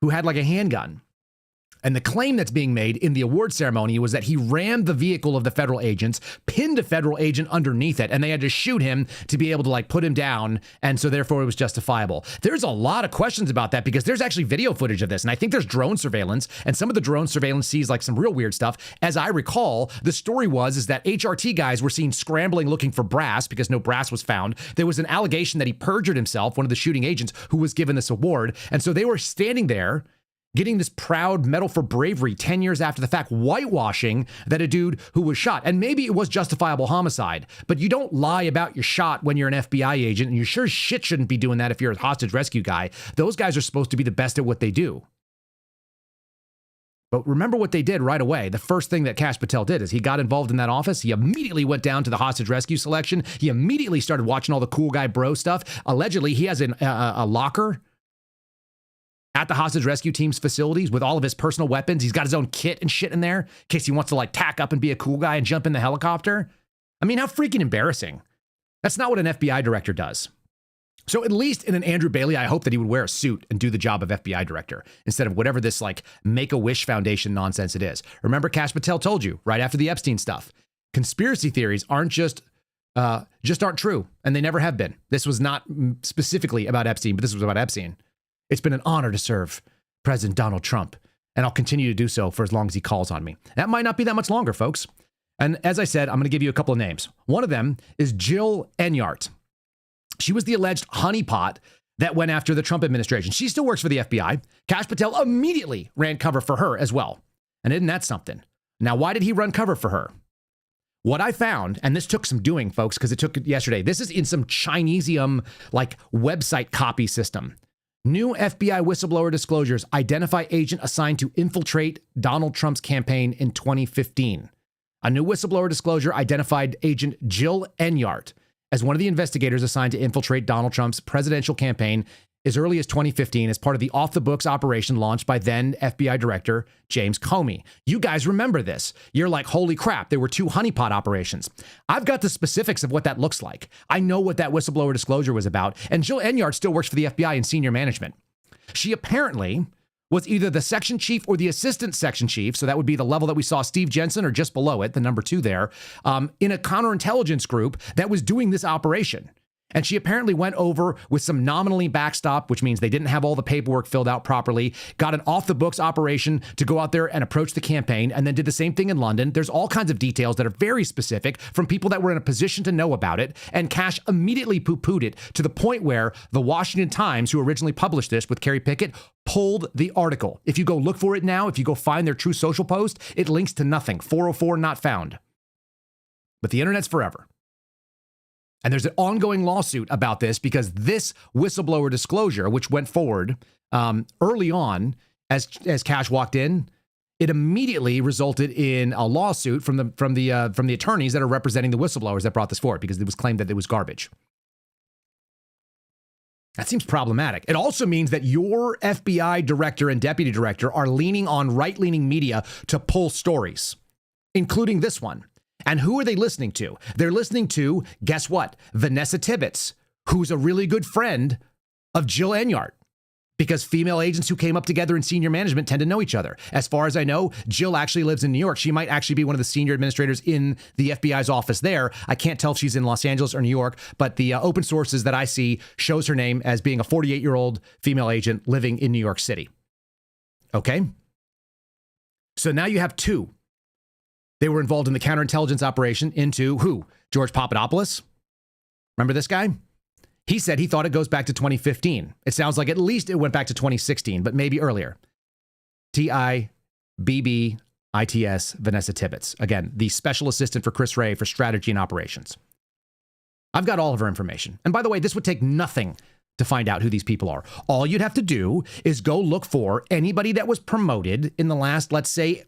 who had like a handgun. And the claim that's being made in the award ceremony was that he rammed the vehicle of the federal agents, pinned a federal agent underneath it, and they had to shoot him to be able to like put him down. And so therefore it was justifiable. There's a lot of questions about that because there's actually video footage of this. And I think there's drone surveillance, and some of the drone surveillance sees like some real weird stuff. As I recall, the story is that HRT guys were seen scrambling looking for brass because no brass was found. There was an allegation that he perjured himself, one of the shooting agents who was given this award. And so they were standing there getting this proud medal for bravery 10 years after the fact, whitewashing that a dude who was shot. And maybe it was justifiable homicide, but you don't lie about your shot when you're an FBI agent, and you sure shit shouldn't be doing that if you're a hostage rescue guy. Those guys are supposed to be the best at what they do. But remember what they did right away. The first thing that Kash Patel did is he got involved in that office. He immediately went down to the hostage rescue selection. He immediately started watching all the cool guy bro stuff. Allegedly, he has a locker at the hostage rescue team's facilities with all of his personal weapons. He's got his own kit and shit in there in case he wants to like tack up and be a cool guy and jump in the helicopter. I mean, how freaking embarrassing. That's not what an FBI director does. So at least in an Andrew Bailey, I hope that he would wear a suit and do the job of FBI director instead of whatever this like Make-A-Wish Foundation nonsense it is. Remember, Kash Patel told you right after the Epstein stuff, conspiracy theories aren't aren't true, and they never have been. This was not specifically about Epstein, but this was about Epstein. It's been an honor to serve President Donald Trump, and I'll continue to do so for as long as he calls on me. That might not be that much longer, folks. And as I said, I'm going to give you a couple of names. One of them is Jill Enyart. She was the alleged honeypot that went after the Trump administration. She still works for the FBI. Kash Patel immediately ran cover for her as well. And isn't that something? Now, why did he run cover for her? What I found, and this took some doing, folks, because it took yesterday. This is in some Chinesium like website copy system. New FBI whistleblower disclosures identify agent assigned to infiltrate Donald Trump's campaign in 2015. A new whistleblower disclosure identified agent Jill Enyart as one of the investigators assigned to infiltrate Donald Trump's presidential campaign as early as 2015 as part of the off-the-books operation launched by then FBI Director James Comey. You guys remember this. You're like, holy crap, there were 2 honeypot operations. I've got the specifics of what that looks like. I know what that whistleblower disclosure was about, and Jill Enyart still works for the FBI in senior management. She apparently was either the section chief or the assistant section chief, so that would be the level that we saw Steve Jensen or just below it, the number 2 there, in a counterintelligence group that was doing this operation. And she apparently went over with some nominally backstop, which means they didn't have all the paperwork filled out properly, got an off-the-books operation to go out there and approach the campaign, and then did the same thing in London. There's all kinds of details that are very specific from people that were in a position to know about it, and Cash immediately poo-pooed it to the point where the Washington Times, who originally published this with Kerry Pickett, pulled the article. If you go look for it now, if you go find their True Social post, it links to nothing. 404 not found. But the internet's forever. And there's an ongoing lawsuit about this because this whistleblower disclosure, which went forward early on as Cash walked in, it immediately resulted in a lawsuit from the attorneys that are representing the whistleblowers that brought this forward because it was claimed that it was garbage. That seems problematic. It also means that your FBI director and deputy director are leaning on right-leaning media to pull stories, including this one. And who are they listening to? They're listening to, guess what? Vanessa Tibbetts, who's a really good friend of Jill Enyart, because female agents who came up together in senior management tend to know each other. As far as I know, Jill actually lives in New York. She might actually be one of the senior administrators in the FBI's office there. I can't tell if she's in Los Angeles or New York, but the open sources that I see shows her name as being a 48-year-old female agent living in New York City. Okay? So now you have 2. They were involved in the counterintelligence operation into who? George Papadopoulos. Remember this guy? He said he thought it goes back to 2015. It sounds like at least it went back to 2016, but maybe earlier. Tibbits, Vanessa Tibbetts. Again, the special assistant for Chris Wray for strategy and operations. I've got all of her information. And by the way, this would take nothing to find out who these people are. All you'd have to do is go look for anybody that was promoted in the last, let's say,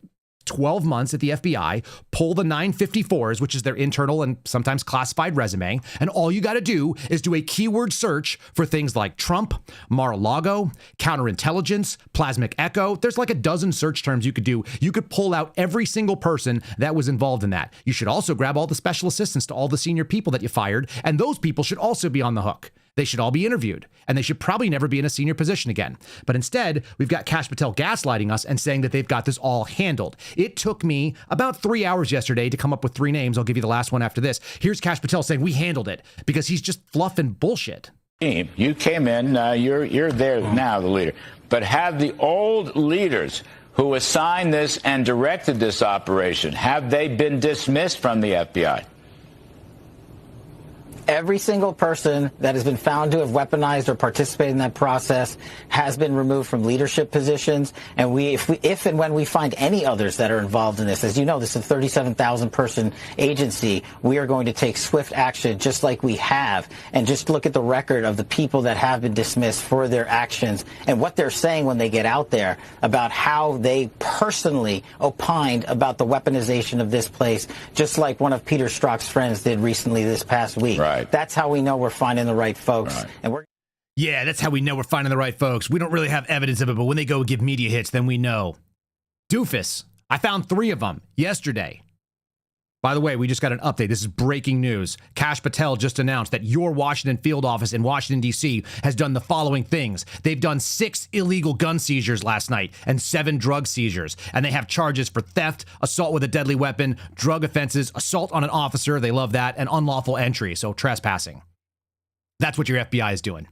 12 months at the FBI, pull the 954s, which is their internal and sometimes classified resume, and all you got to do is do a keyword search for things like Trump, Mar-a-Lago, counterintelligence, plasmic echo. There's like a dozen search terms you could do. You could pull out every single person that was involved in that. You should also grab all the special assistants to all the senior people that you fired, and those people should also be on the hook. They should all be interviewed, and they should probably never be in a senior position again. But instead, we've got Kash Patel gaslighting us and saying that they've got this all handled. It took me about 3 hours yesterday to come up with 3 names. I'll give you the last one after this. Here's Kash Patel saying we handled it because he's just fluffing bullshit. You came in, you're there now, the leader. But have the old leaders who assigned this and directed this operation, have they been dismissed from the FBI? Every single person that has been found to have weaponized or participated in that process has been removed from leadership positions. And if and when we find any others that are involved in this, as you know, this is a 37,000 person agency, we are going to take swift action just like we have. And just look at the record of the people that have been dismissed for their actions and what they're saying when they get out there about how they personally opined about the weaponization of this place, just like one of Peter Strzok's friends did recently this past week. Right. That's how we know we're finding the right folks. Right. And Yeah, that's how we know we're finding the right folks. We don't really have evidence of it, but when they go give media hits, then we know. Doofus. I found 3 of them yesterday. By the way, we just got an update. This is breaking news. Kash Patel just announced that your Washington field office in Washington, D.C. has done the following things. They've done 6 illegal gun seizures last night and 7 drug seizures. And they have charges for theft, assault with a deadly weapon, drug offenses, assault on an officer, they love that, and unlawful entry, so trespassing. That's what your FBI is doing.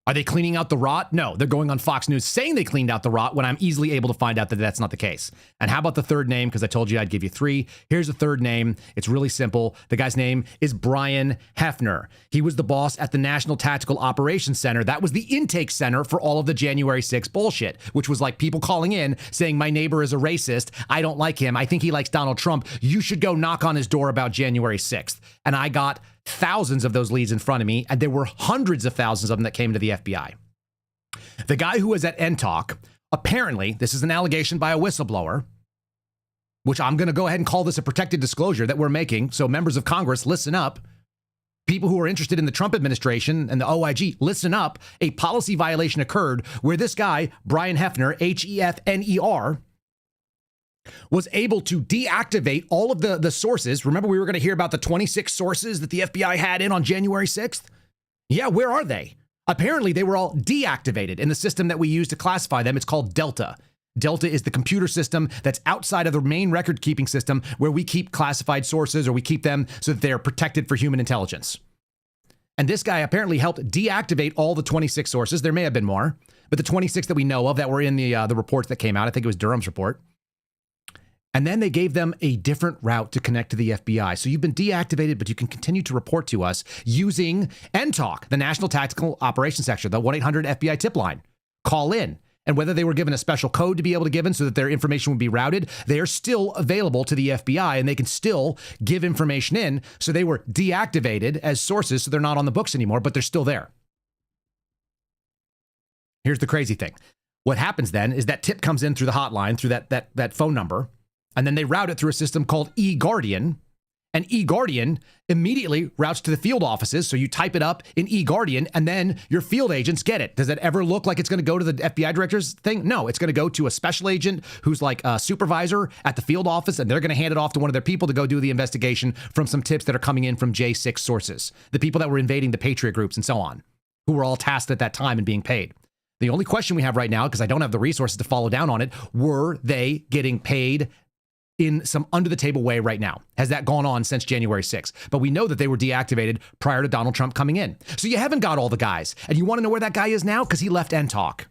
Are they cleaning out the rot? No, they're going on Fox News saying they cleaned out the rot when I'm easily able to find out that that's not the case. And how about the third name? Because I told you I'd give you 3. Here's the third name. It's really simple. The guy's name is Brian Hefner. He was the boss at the National Tactical Operations Center. That was the intake center for all of the January 6th bullshit, which was like people calling in saying, my neighbor is a racist. I don't like him. I think he likes Donald Trump. You should go knock on his door about January 6th. And I got thousands of those leads in front of me, and there were hundreds of thousands of them that came to the FBI. The guy who was at NTALK, apparently, this is an allegation by a whistleblower, which I'm going to go ahead and call this a protected disclosure that we're making. So members of Congress, listen up. People who are interested in the Trump administration and the OIG, listen up. A policy violation occurred where this guy, Brian Hefner, Hefner, was able to deactivate all of the sources. Remember, we were going to hear about the 26 sources that the FBI had in on January 6th? Yeah, where are they? Apparently, they were all deactivated in the system that we use to classify them. It's called Delta. Delta is the computer system that's outside of the main record-keeping system where we keep classified sources, or we keep them so that they're protected for human intelligence. And this guy apparently helped deactivate all the 26 sources. There may have been more, but the 26 that we know of that were in the reports that came out, I think it was Durham's report. And then they gave them a different route to connect to the FBI. So you've been deactivated, but you can continue to report to us using NTALK, the National Tactical Operations Section, the 1-800-FBI tip line. Call in. And whether they were given a special code to be able to give in so that their information would be routed, they are still available to the FBI, and they can still give information in. So they were deactivated as sources, so they're not on the books anymore, but they're still there. Here's the crazy thing. What happens then is that tip comes in through the hotline, through that phone number, and then they route it through a system called eGuardian. And eGuardian immediately routes to the field offices. So you type it up in eGuardian, and then your field agents get it. Does it ever look like it's going to go to the FBI director's thing? No, it's going to go to a special agent who's like a supervisor at the field office, and they're going to hand it off to one of their people to go do the investigation from some tips that are coming in from J6 sources, the people that were invading the Patriot groups and so on, who were all tasked at that time and being paid. The only question we have right now, because I don't have the resources to follow down on it, were they getting paid in some under-the-table way right now? Has that gone on since January 6th? But we know that they were deactivated prior to Donald Trump coming in. So you haven't got all the guys. And you want to know where that guy is now? Because he left NTALK.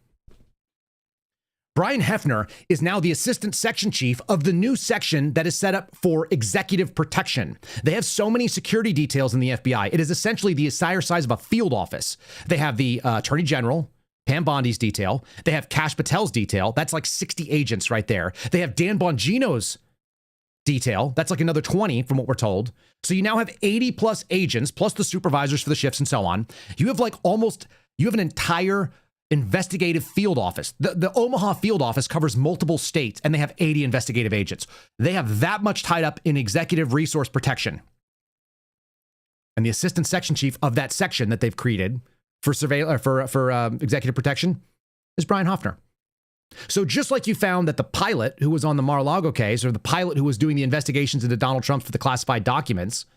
Brian Hefner is now the assistant section chief of the new section that is set up for executive protection. They have so many security details in the FBI. It is essentially the entire size of a field office. They have the Attorney General, Pam Bondi's detail. They have Kash Patel's detail. That's like 60 agents right there. They have Dan Bongino's detail. That's like another 20 from what we're told. So you now have 80 plus agents, plus the supervisors for the shifts and so on. You have you have an entire investigative field office. The Omaha field office covers multiple states, and they have 80 investigative agents. They have that much tied up in executive resource protection. And the assistant section chief of that section that they've created for executive protection is Brian Hefner. So just like you found that the pilot who was on the Mar-a-Lago case, or the pilot who was doing the investigations into Donald Trump for the classified documents,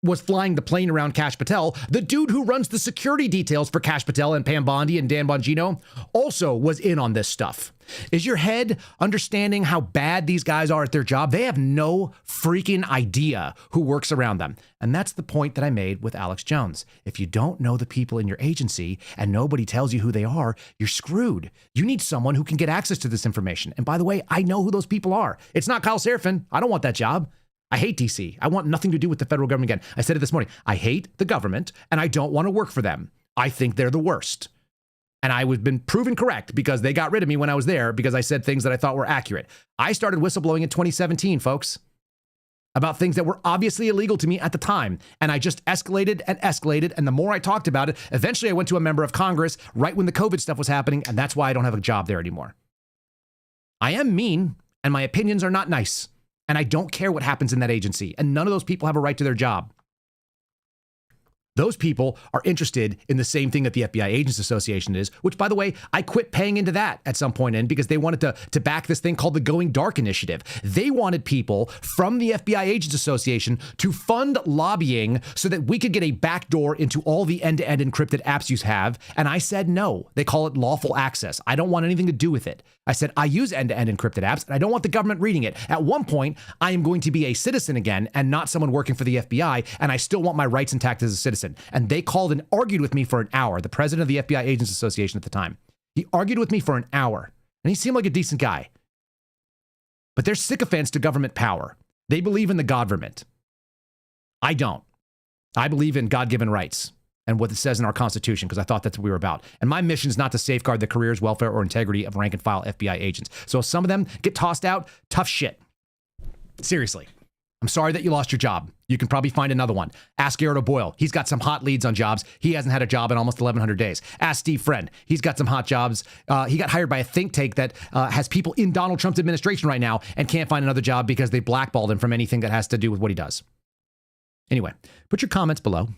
was flying the plane around Kash Patel, the dude who runs the security details for Kash Patel and Pam Bondi and Dan Bongino also was in on this stuff. Is your head understanding how bad these guys are at their job? They have no freaking idea who works around them. And that's the point that I made with Alex Jones. If you don't know the people in your agency and nobody tells you who they are, you're screwed. You need someone who can get access to this information. And by the way, I know who those people are. It's not Kyle Seraphin. I don't want that job. I hate DC. I want nothing to do with the federal government again. I said it this morning. I hate the government, and I don't want to work for them. I think they're the worst. And I was been proven correct because they got rid of me when I was there because I said things that I thought were accurate. I started whistleblowing in 2017, folks, about things that were obviously illegal to me at the time. And I just escalated. And the more I talked about it, eventually I went to a member of Congress right when the COVID stuff was happening. And that's why I don't have a job there anymore. I am mean, and my opinions are not nice. And I don't care what happens in that agency. And none of those people have a right to their job. Those people are interested in the same thing that the FBI Agents Association is, which, by the way, I quit paying into that at some point in because they wanted to back this thing called the Going Dark Initiative. They wanted people from the FBI Agents Association to fund lobbying so that we could get a backdoor into all the end-to-end encrypted apps you have. And I said no. They call it lawful access. I don't want anything to do with it. I said, I use end-to-end encrypted apps, and I don't want the government reading it. At one point, I am going to be a citizen again and not someone working for the FBI, and I still want my rights intact as a citizen. And they called and argued with me for an hour, the president of the FBI Agents Association at the time. He argued with me for an hour, and he seemed like a decent guy. But they're sycophants to government power. They believe in the government. I don't. I believe in God-given rights and what it says in our Constitution, because I thought that's what we were about. And my mission is not to safeguard the careers, welfare, or integrity of rank-and-file FBI agents. So if some of them get tossed out, tough shit. Seriously. I'm sorry that you lost your job. You can probably find another one. Ask Garrett Boyle. He's got some hot leads on jobs. He hasn't had a job in almost 1,100 days. Ask Steve Friend. He's got some hot jobs. He got hired by a think tank that has people in Donald Trump's administration right now and can't find another job because they blackballed him from anything that has to do with what he does. Anyway, put your comments below.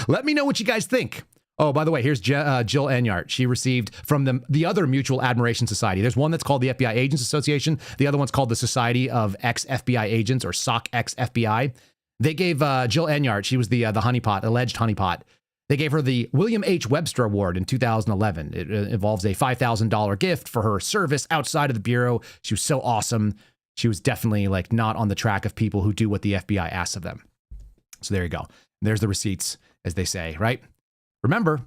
Let me know what you guys think. Oh, by the way, here's Jill Enyart. She received from the other Mutual Admiration Society. There's one that's called the FBI Agents Association. The other one's called the Society of Ex-FBI Agents, or SOC Ex-FBI. They gave Jill Enyart, she was the honeypot, alleged honeypot. They gave her the William H. Webster Award in 2011. It involves a $5,000 gift for her service outside of the Bureau. She was so awesome. She was definitely like not on the track of people who do what the FBI asks of them. So there you go. There's the receipts, as they say, right? Remember,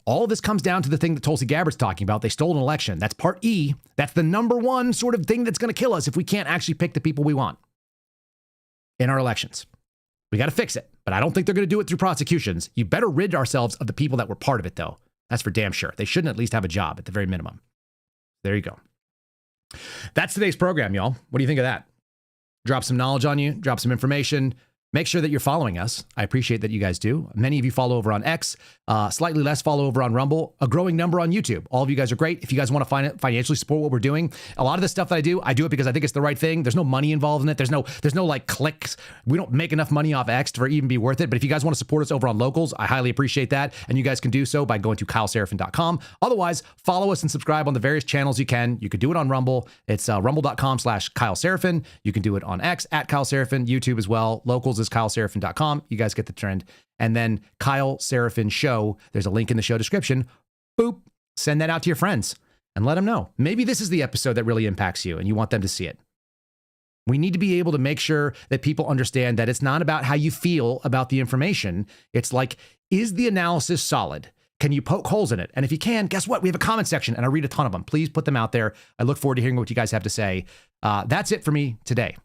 all of this comes down to the thing that Tulsi Gabbard's talking about. They stole an election. That's part E. That's the number one sort of thing that's going to kill us if we can't actually pick the people we want in our elections. We got to fix it. But I don't think they're going to do it through prosecutions. You better rid ourselves of the people that were part of it, though. That's for damn sure. They shouldn't at least have a job at the very minimum. There you go. That's today's program, y'all. What do you think of that? Drop some knowledge on you. Drop some information. Make sure that you're following us. I appreciate that you guys do. Many of you follow over on X, slightly less follow over on Rumble, a growing number on YouTube. All of you guys are great. If you guys want to financially support what we're doing, a lot of the stuff that I do it because I think it's the right thing. There's no money involved in it. There's no like clicks. We don't make enough money off X to even be worth it. But if you guys want to support us over on Locals, I highly appreciate that. And you guys can do so by going to kyleserafin.com. Otherwise, follow us and subscribe on the various channels you can. You could do it on Rumble. It's rumble.com/Kyle Serafin. You can do it on X at Kyle Serafin, YouTube as well. Locals is kyleserafin.com. You guys get the trend. And then Kyle Serafin Show. There's a link in the show description. Boop. Send that out to your friends and let them know. Maybe this is the episode that really impacts you and you want them to see it. We need to be able to make sure that people understand that it's not about how you feel about the information. It's like, is the analysis solid? Can you poke holes in it? And if you can, guess what? We have a comment section and I read a ton of them. Please put them out there. I look forward to hearing what you guys have to say. That's it for me today.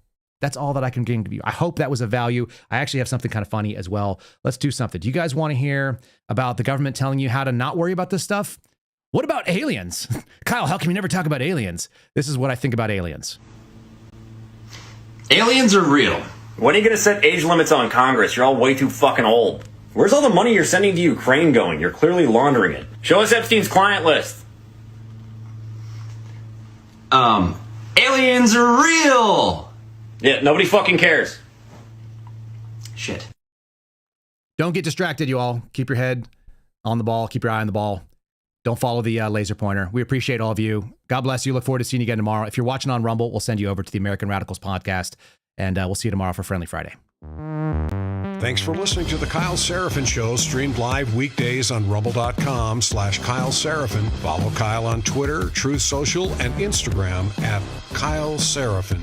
That's all that I can give you. I hope that was of value. I actually have something kind of funny as well. Let's do something. Do you guys want to hear about the government telling you how to not worry about this stuff? What about aliens? Kyle, how can we never talk about aliens? This is what I think about aliens. Aliens are real. When are you going to set age limits on Congress? You're all way too fucking old. Where's all the money you're sending to Ukraine going? You're clearly laundering it. Show us Epstein's client list. Aliens are real. Yeah, nobody fucking cares. Shit. Don't get distracted, you all. Keep your head on the ball. Keep your eye on the ball. Don't follow the laser pointer. We appreciate all of you. God bless you. Look forward to seeing you again tomorrow. If you're watching on Rumble, we'll send you over to the American Radicals podcast, and we'll see you tomorrow for Friendly Friday. Thanks for listening to The Kyle Serafin Show, streamed live weekdays on rumble.com/Kyle Serafin. Follow Kyle on Twitter, Truth Social, and Instagram at Kyle Serafin.